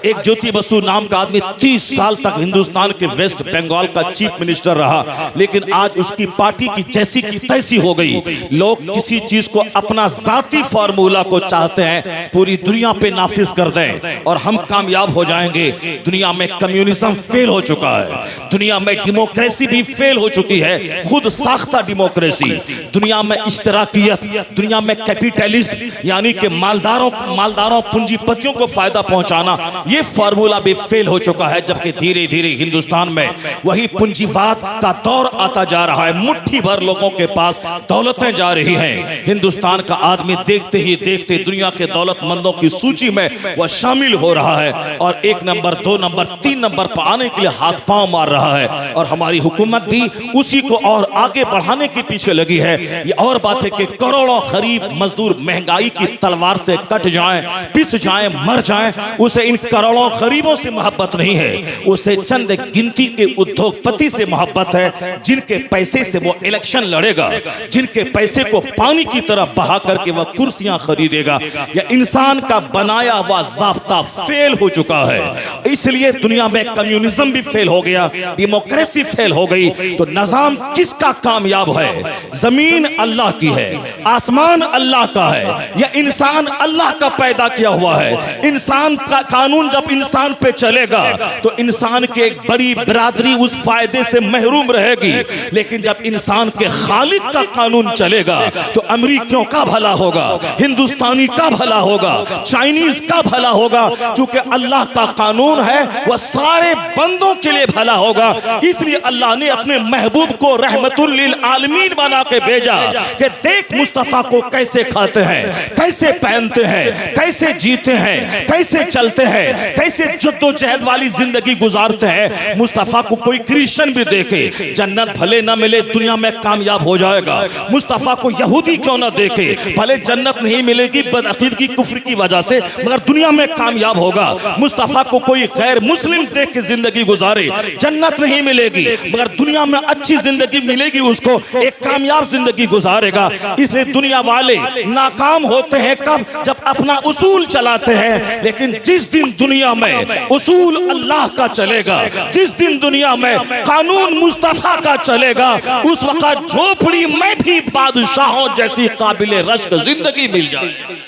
एक ज्योति बसु नाम का आदमी 30 साल तक हिंदुस्तान के वेस्ट बंगाल का चीफ मिनिस्टर रहा, लेकिन आज उसकी पार्टी की जैसी की तैसी हो गई। लोग किसी चीज को अपना जाती फार्मूला को चाहते हैं पूरी दुनिया पे नाफिज कर दें और हम कामयाब हो जाएंगे। दुनिया में कम्युनिज्म फेल हो चुका है, दुनिया में डेमोक्रेसी भी फेल हो चुकी है, खुद साख्ता डेमोक्रेसी। दुनिया में इश्तराकियत, दुनिया में कैपिटलिज्म यानी कि मालदारों पूंजीपतियों को फायदा पहुंचाना, ये फार्मूला भी फेल हो चुका है। जबकि धीरे धीरे हिंदुस्तान में वही पूंजीवाद का दौर आता जा रहा है। मुट्ठी भर लोगों के पास दौलतें जा रही हैं। हिंदुस्तान का आदमी देखते ही देखते दुनिया के दौलतमंदों की सूची में वह शामिल हो रहा है और 1 नंबर 2 नंबर 3 नंबर पर आने के लिए हाथ पांव मार रहा है। और हमारी हुकूमत भी उसी को और आगे बढ़ाने के पीछे लगी है। ये और बात है कि करोड़ों गरीब मजदूर महंगाई की तलवार से कट जाएं, पिस जाएं, मर जाएं, उसे इन करोड़ों गरीबों से मोहब्बत नहीं है, उसे चंद गिनती के उद्योगपति से मोहब्बत है, जिनके पैसे से वो इलेक्शन लड़ेगा, जिनके पैसे को पानी की तरह बहा करके वह कुर्सियां खरीदेगा। यह इंसान का बनाया हुआ ज़ाब्ता फेल हो चुका है। इसलिए दुनिया में कम्युनिज्म भी फेल हो गया, डेमोक्रेसी फेल हो गई। तो निजाम किसका कामयाब है? जमीन अल्लाह की है, आसमान अल्लाह का है, यह इंसान अल्लाह का पैदा किया हुआ है। इंसान का कानून जब इंसान पे चलेगा तो इंसान की एक बड़ी बिरादरी उस फायदे से महरूम रहेगी। लेकिन जब इंसान के खालिक का कानून चलेगा तो अमरीकियों का भला होगा, हिंदुस्तानी का भला होगा, चाइनीज का भला होगा। चूंकि अल्लाह का कानून है वह सारे बंदों के लिए भला होगा। इसलिए अल्लाह ने अपने महबूब को रहमतुल लिल आलमीन बना के भेजा कि देख मुस्तफा को कैसे खाते हैं, कैसे पहनते हैं, कैसे जीते हैं, कैसे चलते हैं, कैसे जद्दोजहद वाली जिंदगी गुजारते हैं। मुस्तफा को कोई क्रिश्चियन भी देखे, जन्नत भले ना मिले दुनिया में कामयाब हो जाएगा। मुस्तफा को यहूदी क्यों ना देखे, भले जन्नत नहीं मिलेगी बदअकीदगी कुफ्र की वजह से, मगर दुनिया में कामयाब होगा। मुस्तफा को कोई गैर मुस्लिम देख के जिंदगी गुजारे, जन्नत नहीं मिलेगी मगर दुनिया में अच्छी जिंदगी मिलेगी, उसको एक कामयाब जिंदगी गुजारेगा। इसलिए दुनिया वाले नाकाम होते हैं कब? जब अपना उसूल चलाते हैं। लेकिन जिस दिन दुनिया में उसूल अल्लाह का चलेगा, जिस दिन दुनिया में कानून मुस्तफा का चलेगा, उस वक्त झोपड़ी में भी बादशाहों जैसी काबिल रश्क जिंदगी मिल जाएगी।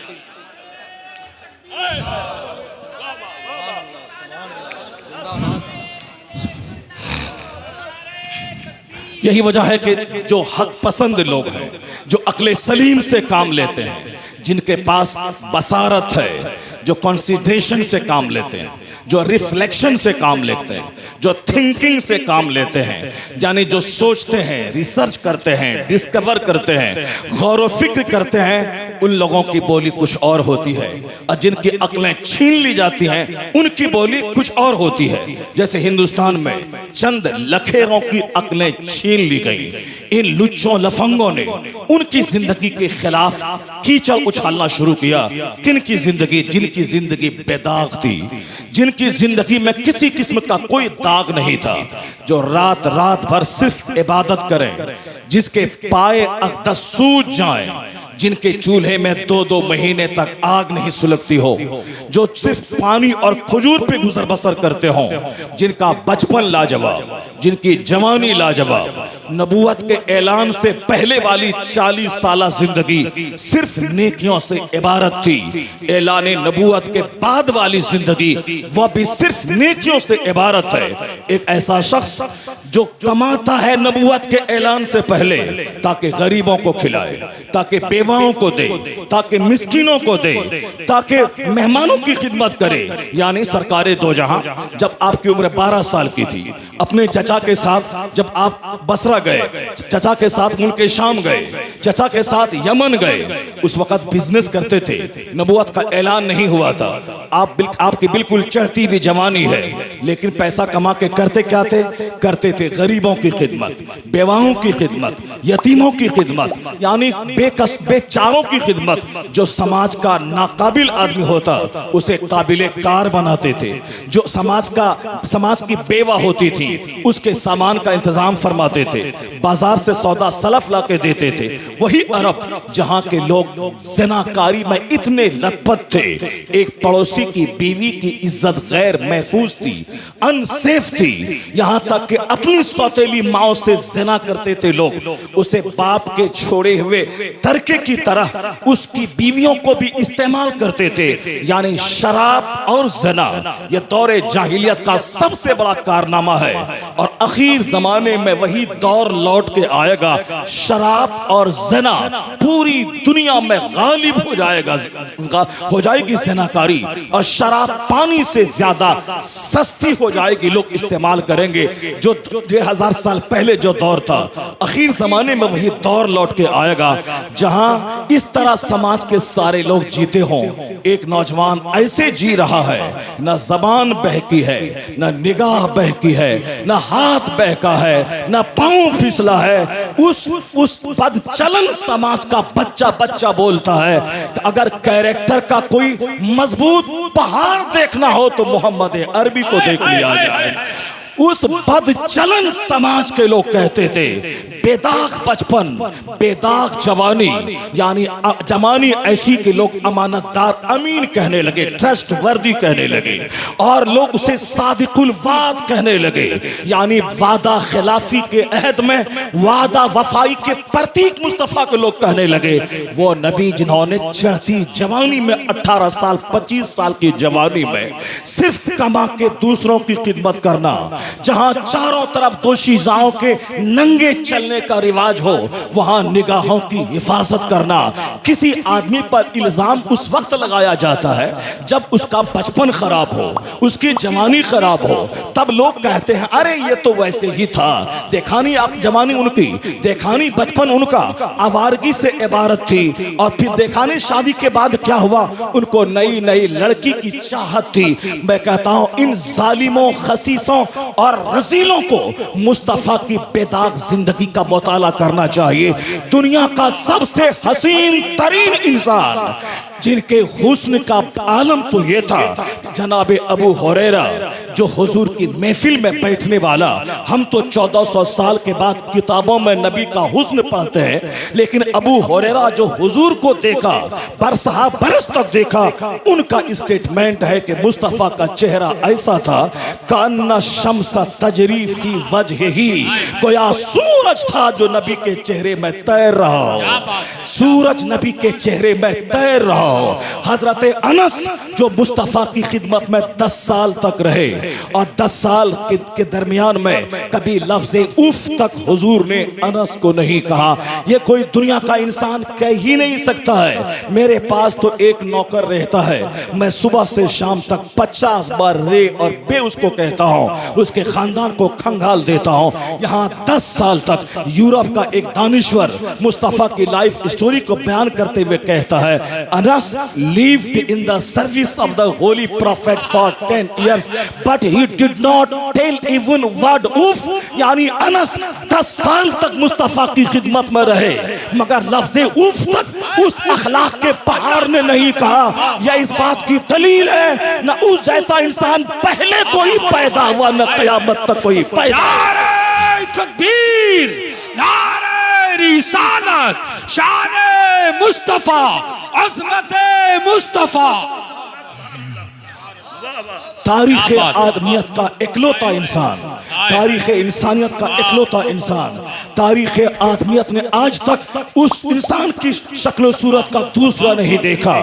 यही वजह है कि जो हक पसंद लोग हैं, जो अक्ले सलीम से काम लेते हैं, जिनके पास बसारत है, जो कंसिडरेशन से काम लेते हैं, जो रिफ्लेक्शन से काम लेते हैं, जो थिंकिंग से काम लेते हैं, यानी जो सोचते हैं, रिसर्च करते हैं, डिस्कवर करते हैं, गौर व फिक्र करते हैं, उन लोगों की बोली कुछ और होती है। और जिनकी अक्लें छीन ली जाती हैं, उनकी बोली कुछ और होती है। जैसे हिंदुस्तान में चंद लखेरों की अक्लें छीन ली गई। इन लुच्चों लफंगों ने उनकी जिंदगी के खिलाफ कीचड़ उछालना शुरू किया। किनकी जिंदगी? जिनकी जिंदगी बेदाग थी, जिनकी जिंदगी में किसी किस्म का कोई दाग नहीं था, जो रात रात भर सिर्फ इबादत करें, जिसके पाए अक़दस सूज जाएं, जिनके चूल्हे में 2-2 महीने तक आग नहीं सुलगती हो, जो सिर्फ पानी और खजूर पे गुजर बसर करते हों, जिनका बचपन लाजवाब, जिनकी जवानी लाजवाब, नबूवत के ऐलान से पहले वाली 40 साला जिंदगी सिर्फ नेकियों से इबारत थी, ऐलान नबूवत के बाद वाली जिंदगी वह भी सिर्फ नेकियों से इबारत है। एक ऐसा शख्स जो कमाता है नबूवत के ऐलान से पहले, ताकि गरीबों को खिलाए, ताकि बेवाओं को दे, ताकि मिस्किनों को दे, ताकि मेहमानों की खिदमत करे। यानी सरकारे दो जहां, जब आपकी उम्र 12 साल की थी, अपने चचा के साथ जब आप बसरा गए, चचा के साथ मुल्क शाम गए, चचा के साथ यमन गए, उस वक्त बिजनेस करते थे, नबूवत का ऐलान नहीं हुआ था। आपकी बिल्कुल चढ़ती हुई जवानी है, लेकिन पैसा कमा के करते क्या थे? करते थे गरीबों की खिदमत, बेवाओं की खिदमत, यतीमों की खिदमत, यानी बेचारों की खिदमत। जो समाज का नाकाबिल आदमी होता उसे काबिले कार बनाते थे। जो समाज की बेवा होती थी उसके सामान का इंतजाम फरमाते थे, बाजार से सौदा सलफ ला के देते थे। वही अरब जहां के लोग ज़िनाकारी में इतने लथपथ थे, एक पड़ोसी की बीवी की इज्जत गैर महफूज थी, अनसेफ थी, यहां तक कि अपनी सौतेली माओ से ज़िना करते थे लोग, उसे बाप के छोड़े हुए तरके की तरह उसकी बीवियों को भी इस्तेमाल करते थे। यानी शराब और ज़िना यह दौरे जाहिलियत का सबसे बड़ा कारनामा है, और आखिर जमाने में वही दौर लौट के आएगा। शराब और ज़िना पूरी दुनिया में गालिब हो जाएगा, हो जाएगी ज़िनाकारी, और शराब पानी से ज्यादा सस्ती हो जाएगी, लोग इस्तेमाल करेंगे। जो 1000 साल पहले जो दौर था, आखिर जमाने में वही दौर लौट के आएगा जहां इस तरह समाज के सारे लोग जीते हों। एक नौजवान ऐसे जी रहा है, न जबान बहकी है, न निगाह बहकी है, न हाथ बहका है, न पांव फिसला है। उस बदचलन समाज का बच्चा बोलता है कि अगर कैरेक्टर का कोई मजबूत पहाड़ देखना हो तो मोहम्मद अरबी को देख लिया जाए। उस बदचलन समाज के लोग कहते थे बेदाग बचपन, बेदाग जवानी, यानी जवानी ऐसी कि लोग अमानतदार, अमीन कहने लगे, ट्रस्ट वर्दी कहने लगे, और लोग उसे सादिकुल वाद कहने लगे, यानी वादा खिलाफी के अहद में वादा वफाई के प्रतीक मुस्तफा को लोग कहने लगे। वो नबी जिन्होंने चढ़ती जवानी में 18 साल 25 साल की जवानी में सिर्फ कमा के दूसरों की खिदमत करना, जहां चारों तरफ दोशीजाओं के नंगे चलने का रिवाज हो, वहां निगाहों की हिफाजत करना। किसी आदमी पर इल्जाम उस वक्त लगाया जाता है जब उसका बचपन खराब हो, उसकी जवानी खराब हो, तब लोग कहते हैं अरे ये तो वैसे ही था, देखा नहीं आप जवानी उनकी, देखा नहीं बचपन उनका आवारगी से इबारत थी, और फिर देखा नहीं शादी के बाद क्या हुआ, उनको नई नई लड़की की चाहत थी। मैं कहता हूं इन जालिमों, खसीसों और रसीलों को मुस्तफा की बेदाग जिंदगी का मुताला करना चाहिए। दुनिया का सबसे हसीन तरीन इंसान जिनके हुस्न का आलम तो ये था, जनाबे अबू हुरैरा जो हुजूर की महफिल में बैठने वाला। हम तो 1400 साल के बाद किताबों में नबी का हुस्न पढ़ते हैं, लेकिन अबू हुरैरा जो हुजूर को देखा, बरसहा बरस तक देखा, उनका स्टेटमेंट है कि मुस्तफा का चेहरा ऐसा था कान्ना शम्स तजरी फी वजहिही, गोया सूरज था जो नबी के चेहरे में तैर रहा हो, सूरज नबी के चेहरे में तैर रहा हो। हजरत अनस जो मुस्तफ़ा की खिदमत में 10 साल तक रहे और 10 साल के दरमियान में कभी लफ्ज़ उफ तक हुजूर ने अनस को नहीं कहा। यह कोई दुनिया का इंसान कह ही नहीं सकता है। मेरे पास तो एक नौकर रहता है, मैं सुबह से शाम तक 50 बार रे और बे उसको कहता हूँ, उसके खानदान को खंगाल देता हूँ। यहाँ 10 साल तक यूरोप का एक दानिश्वर मुस्तफ़ा की लाइफ स्टोरी को बयान करते हुए कहता है, Anas lived in the service of the holy prophet for 10 years but he did not tell even word उफ। यानी अनस 10 साल तक मुस्तफ़ा की खिदमत में रहे मगर लफ्ज़ उफ तक उस अखलाक के पहाड़ ने नहीं कहा। यह इस बात की दलील है न उस जैसा इंसान पहले कोई पैदा हुआ न क़यामत तक कोई पैदा। नारे तकबीर, नारे रिसालत, शाने मुस्तफा, अज़मते मुस्तफा। तारीख़ आदमियत का इकलौता इंसान, तारीख़ इंसानियत का इकलौता इंसान, तारीख़ आदमियत ने आज तक उस इंसान की शक्ल सूरत का दूसरा नहीं देखा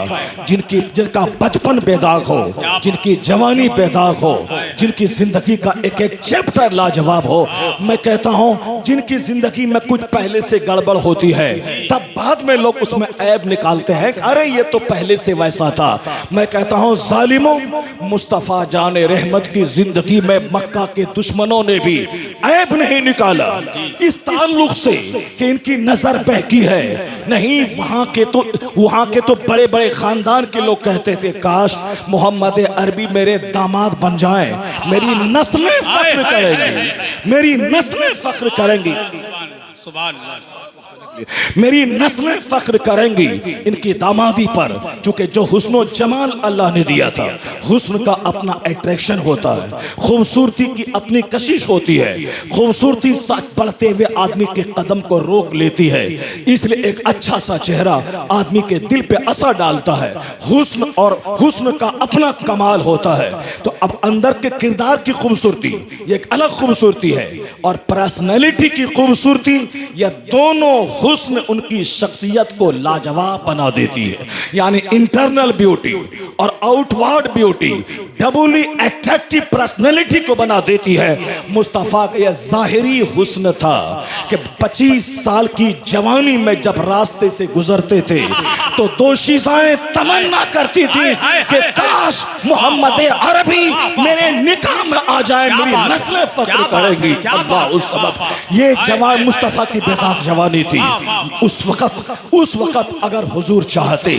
जिनका बचपन बेदाग हो, जिनकी जवानी बेदाग हो, जिनकी जिंदगी का एक एक चैप्टर लाजवाब हो। मैं कहता हूँ जिनकी जिंदगी में कुछ पहले से गड़बड़ होती है तब बाद में लोग उसमें ऐब निकालते हैं, अरे ये तो पहले से वैसा था। मैं कहता हूँ जालिमों, मुस्तफ़ा जाने रहमत की जिंदगी में मक्का के दुश्मनों ने भी ऐब नहीं निकाला इस ताल्लुक से कि इनकी नजर बहकी है। नहीं, वहां के तो बड़े बड़े खानदान के लोग कहते थे काश मोहम्मद अरबी मेरे दामाद बन जाएं, मेरी नस्लें फख्र करेंगी, मेरी नस्लें फख्र करेंगी, मेरी नस्लें फख्र करेंगी इनकी दामादी पर। चूंकि जो हुस्न जमाल अल्लाह ने दिया था, हुस्न का अपना अट्रैक्शन होता है, खूबसूरती की अपनी कशिश होती है, खूबसूरती साथ बढ़ते हुए आदमी के कदम को रोक लेती है। इसलिए एक अच्छा सा चेहरा आदमी के दिल पे असर डालता है। हुस्न और हुस्न का अपना कमाल होता है। तो अब अंदर के किरदार की खूबसूरती ये एक अलग खूबसूरती है और पर्सनैलिटी की खूबसूरती, यह दोनों हुस्न उनकी शख्सियत को लाजवाब बना देती है। यानी इंटरनल ब्यूटी और आउटवर्ड ब्यूटी डबली अट्रैक्टिव पर्सनैलिटी को बना देती है। मुस्तफ़ा का यह जाहिरी हुस्न था कि 25 साल की जवानी में जब रास्ते से गुजरते थे तो दोशीज़ाएं तमन्ना करती थी कि काश मोहम्मद अरबी मेरे निकाह में आ जाए, मेरी नस्लें फख्र करेंगी। अल्लाह उस वक्त ये जवान मुस्तफ़ा की बेदाग जवानी थी। उस वक्त अगर हुजूर चाहते,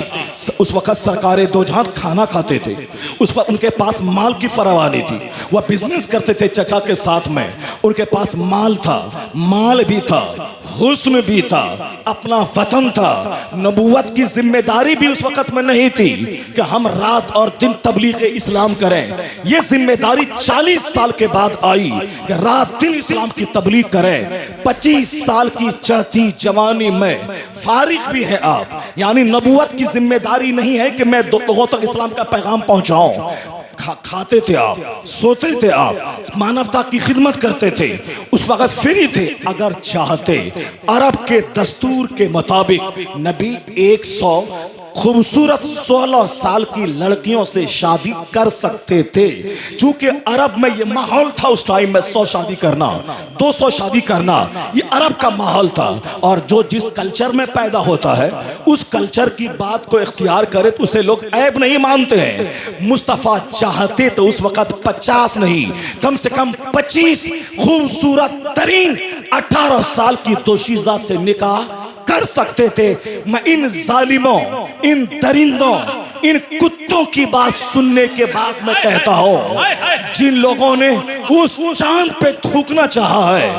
उस वक्त सरकारें दो जहां खाना खाते थे, उस वक्त उनके पास माल की फरावानी थी, वह बिजनेस करते थे चचा के साथ में, उनके पास माल था, माल भी था, हुस्न भी था, अपना वतन था। नबूवत की जिम्मेदारी भी उस वक्त में नहीं थी कि हम रात और दिन तबलीग इस्लाम करें। यह जिम्मेदारी 40 साल के बाद आई कि रात दिन इस्लाम की तबलीग करें। 25 साल की चढ़ती जवानी में फारिग भी है आप, यानी नबूवत की जिम्मेदारी नहीं है कि मैं लोगों तक इस्लाम का पैगाम पहुंचाऊं। खाते थे आप, सोते थे आप, मानवता की खिदमत करते थे, उस वक्त फ्री थे। अगर चाहते अरब के दस्तूर के मुताबिक नबी 100 खूबसूरत 16 साल की लड़कियों से शादी कर सकते थे। चूंकि अरब में ये माहौल था उस टाइम में 100 शादी करना, 200 शादी करना, ये अरब का माहौल था। और जो जिस कल्चर में पैदा होता है उस कल्चर की बात को इख्तियार करे तो उसे लोग ऐब नहीं मानते हैं। मुस्तफ़ा चाहते तो उस वक्त 50 नहीं, कम से कम 25 खूबसूरत तरीन 18 साल की दोशीज़ा से निकाह कर सकते थे। मैं इन जालिमों, इन दरिंदों, इन कुत्तों की बात सुनने के बाद मैं कहता हूं जिन लोगों ने उस चांद पे थूकना चाहा है,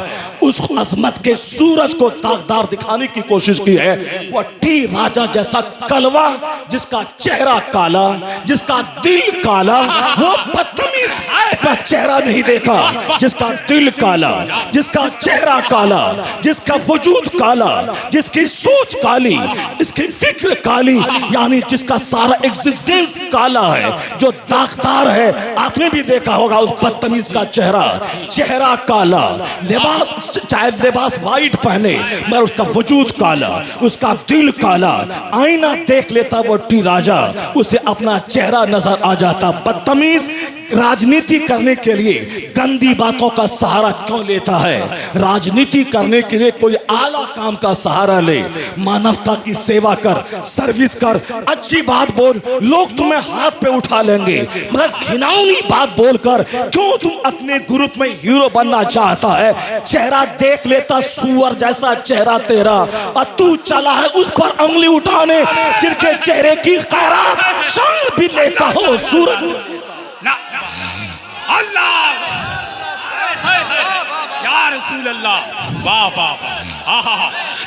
उस अजमत के सूरज को दागदार दिखाने की कोशिश की है, वह टी राजा जैसा कलवा जिसका चेहरा काला, जिसका दिल काला, वो बदतमीज अपना चेहरा नहीं देखा, जिसका दिल काला, जिसका चेहरा काला, जिसका वजूद काला, जिसकी सोच काली, इसकी फिक्र काली, यानी जिसका सारा एग्जिस्टेंस काला है, जो दागदार है। आपने भी देखा होगा उस बदतमीज का चेहरा काला, लिबास चाहे लिबास वाइट पहने मगर उसका वजूद काला, उसका दिल काला। आईना देख लेता वो टी राजा, उसे अपना चेहरा नजर आ जाता। बदतमीज राजनीति करने के लिए गंदी बातों का सहारा क्यों लेता है? राजनीति करने के लिए कोई आला काम का सहारा ले, मानवता की सेवा कर, सर्विस कर, अच्छी बात बोल, लोग तुम्हें हाथ पे उठा लेंगे। मगर घिनौनी बात बोलकर क्यों तुम अपने ग्रुप में हीरो बनना चाहता है? चेहरा देख लेता, सुअर जैसा चेहरा तेरा, और तू चला है उस पर उंगली उठाने जिनके चेहरे की खैरात शान भी लेता हो। सूरज अल्लाह या रसूल अल्लाह, वाह वाह वाह,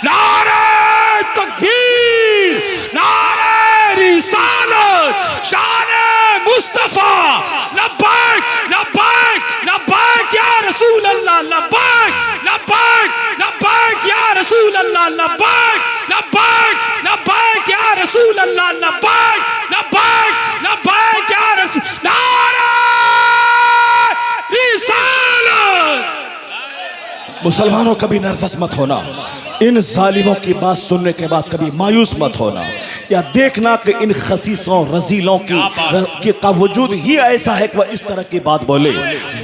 नारे तकबीर, नारे रिसालत, शाने मुस्तफा, लब्बैक लब्बैक लब्बैक या रसूल अल्लाह, लब्बैक लब्बैक लब्बैक या रसूल अल्लाह, लब्बैक लब्बैक लब्बैक या रसूल अल्लाह, लब्बैक लब्बैक लब्बैक या रसूल। नारे मुसलमानों कभी नर्वस मत होना, इन जालिमों की बात सुनने के बाद कभी मायूस मत होना, या देखना कि इन खसीसों रजीलों का वजूद ही ऐसा है कि वह इस तरह की बात बोले,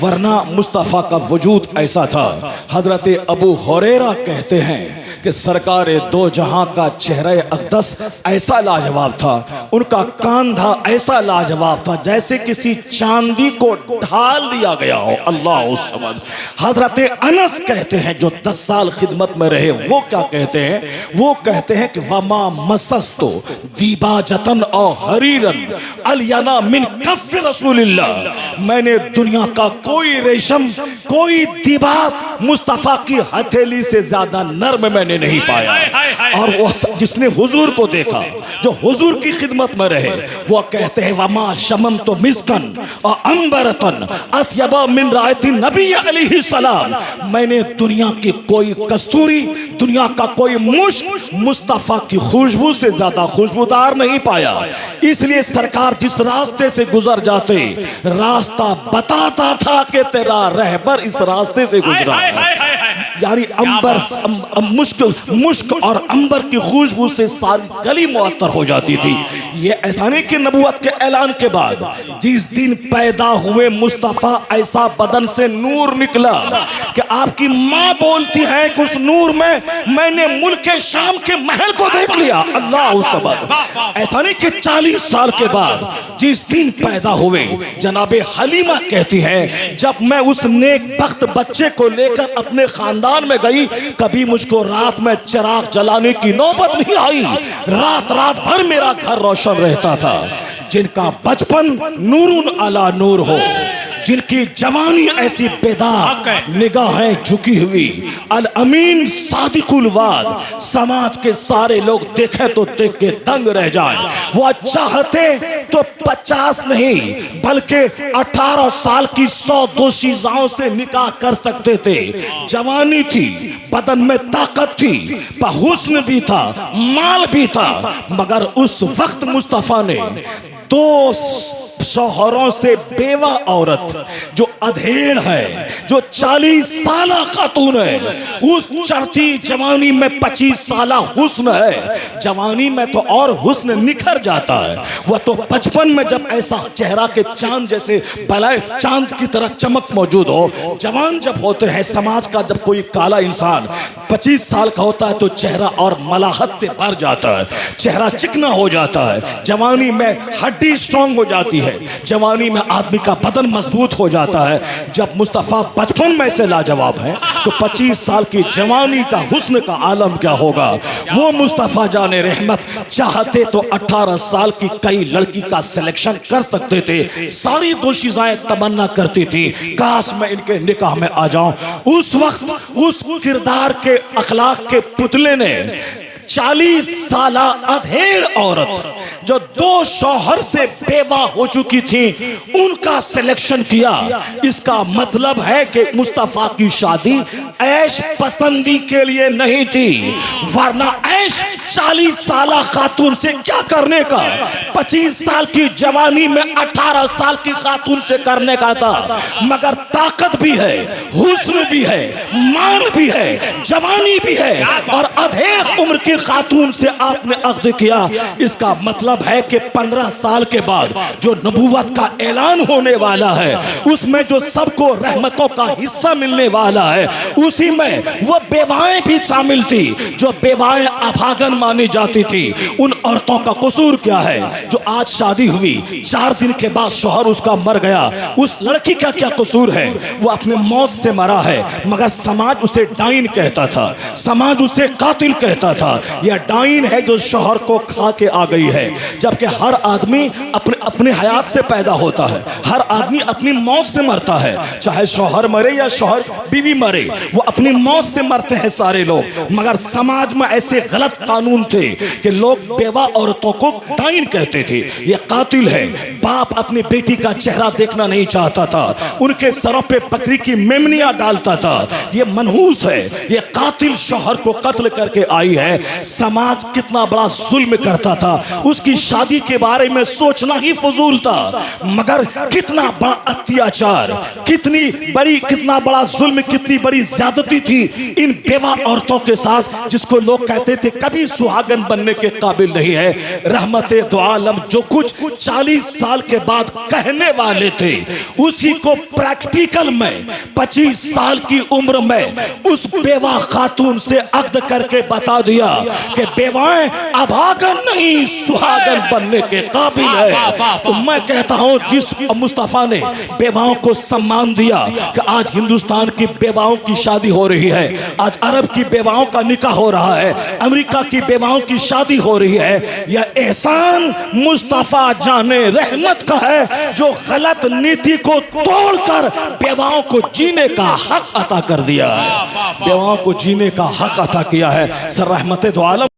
वरना मुस्तफ़ा का वजूद ऐसा था। हजरत अबू हुरैरा कहते हैं कि सरकार दो जहां का चेहरा अक़दस ऐसा लाजवाब था, उनका कांधा ऐसा लाजवाब था जैसे किसी चांदी को ढाल दिया गया हो। अल्लाह समझ। हजरत अनस कहते हैं, जो 10 साल खिदमत में रहे, वो क्या कहते हैं? वो कहते हैं कि वमा मसस्तो दीबाजतन और हरीरन अलयाना मिन कफ़ रसूलिल्लाह, मैंने दुनिया का कोई रेशम, कोई दिबास मुस्तफ़ा की हथेली से ज्यादा नर्म मैंने नहीं पाया। और वो जिसने हुजूर को देखा, जो हुजूर की खिदमत में रहे, वो कहते हैं वमा शमम तो मिस्कन और अंबरतन अत्यबा मिन रायती नबी अलैहि सलाम, मैंने दुनिया की कोई कस्तूरी, दुनिया का कोई मुश्क मुस्तफ़ा की खुशबू से ज्यादा खुशबूदार नहीं पाया। इसलिए सरकार जिस रास्ते से गुजर जाते, रास्ता बताता था कि तेरा रहबर इस रास्ते से गुजरा। यानी अंबर मुश्क और अंबर की खुशबू से सारी गली मुअत्तर हो जाती थी। ये ऐसा नहीं कि नबूवत के ऐलान के बाद जिस दिन पैदा हुए मुस्तफ़ा, ऐसा बदन से नूर निकला कि आपकी माँ बोलती है कि उस नूर में मैंने मुल्क शाम के महल को देख लिया। अल्लाह सबद। ऐसा नहीं कि 40 साल के बाद जिस दिन पैदा हुए, जनाबे हलीमा कहती है, जब मैं उस नेक बख्त बच्चे को लेकर अपने खानदान में गई, कभी मुझको रात में चिराग जलाने की नौबत नहीं आई। रात भर मेरा घर रोशन रहता था। जिनका बचपन नूरुन अला नूर हो, जिनकी जवानी ऐसी बेदाग, निगाहें झुकी हुई, अल अमीन सादिकुल वाद, समाज के सारे लोग देखे तो देख के दंग रह जाएं। वो चाहते तो 50 नहीं बल्कि 18 साल की 100 दोशीज़ाओं से निकाह कर सकते थे। जवानी थी, बदन में ताकत थी, हुस्न भी था, माल भी था, मगर उस वक्त मुस्तफ़ा ने 2 शौहरों से बेवा औरत जो अधेड़ है, जो 40 साल खातून है, उस चढ़ती जवानी में 25 साल हुस्न है। जवानी में तो और हुस्न निखर जाता है। वह तो बचपन में जब ऐसा चेहरा के चांद जैसे बलाए चांद की तरह चमक मौजूद हो। जवान जब होते हैं, समाज का जब कोई काला इंसान 25 साल का होता है तो चेहरा और मलाहत से भर जाता है, चेहरा चिकना हो जाता है। जवानी में हड्डी स्ट्रांग हो जाती है, जवानी में आदमी का बदन मजबूत हो जाता है। जब मुस्तफ़ा बचपन में से लाजवाब है तो 25 साल की जवानी का हुस्न का आलम क्या होगा। वो मुस्तफ़ा जाने रहमत चाहते तो 18 साल की कई लड़की का सिलेक्शन कर सकते थे। सारी दोशीज़ाएं तमन्ना करती थी, काश मैं इनके निकाह में आ जाऊं। उस वक्त उस किरदार के अखलाक के पुतले ने 40 साल अधेड़ औरत जो 2 शौहर से बेवा हो चुकी थी उनका सिलेक्शन किया। इसका मतलब है कि मुस्तफा की शादी ऐश पसंदी के लिए नहीं थी, वरना ऐश 40 साल खातून से क्या करने का, 25 साल की जवानी में 18 साल की खातून से करने का था। मगर ताकत भी है, हुस्न भी है, मान भी है, जवानी भी है और अधेड़ उम्र की खातून से आपने अक़्द किया। इसका मतलब है कि 15 साल के बाद जो नबूवत का ऐलान होने वाला है, उसमें जो सबको रहमतों का हिस्सा मिलने वाला है, उसी में वो बेवाएं भी शामिल थी जो बेवाएं अभागन मानी जाती थी। उन औरतों का कसूर क्या है जो आज शादी हुई 4 दिन के बाद शौहर उसका मर गया, उस लड़की का क्या कसूर है? वो अपने मौत से मरा है, मगर समाज उसे डाइन कहता था, समाज उसे कातिल कहता था। यह डाइन है जो शौहर को खा के आ गई है। जबकि हर आदमी अपने हयात से पैदा होता है, हर आदमी अपनी मौत से मरता है, चाहे शौहर मरे या शौहर बीवी मरे, वो अपनी मौत से मरते हैं सारे लोग। मगर समाज में ऐसे गलत कानून थे कि लोग बेवा औरतों को डाइन कहते थे, ये कातिल है। बाप अपनी बेटी का चेहरा देखना नहीं चाहता था, उनके सरों पे बकरी की मेमनियां डालता था। ये मनहूस है, ये कातिल शौहर को कत्ल करके आई है। समाज कितना बड़ा जुल्म करता था, उसकी शादी के बारे में सोचना ही फजूल था। मगर कितना बड़ा अत्याचार, कितना बड़ा जुल्म, कितनी बड़ी ज्यादती थी इन बेवा औरतों के साथ, जिसको लोग कहते थे कभी सुहागन बनने के काबिल नहीं है। रहमते दो आलम जो कुछ 40 साल के बाद कहने वाले थे, उसी को प्रैक्टिकल में 25 साल की उम्र में उस बेवा खातून से अक़्द करके बता दिया कि बेवाएं अभागन नहीं सुहागन बनने के काबिल है। तो मैं कहता हूं जिस मुस्तफा ने बेवाओं को सम्मान दिया कि आज हिंदुस्तान की बेवाओं की शादी हो रही है, आज अरब की बेवाओं का निकाह हो रहा है, अमेरिका की बेवाओं की शादी हो रही है, यह एहसान मुस्तफा जाने रहमत का है जो गलत नीति को तोड़कर बेवाओं को जीने का हक अता कर दिया है, बेवाओं को जीने का हक अता किया है। सर रहमते दो आलम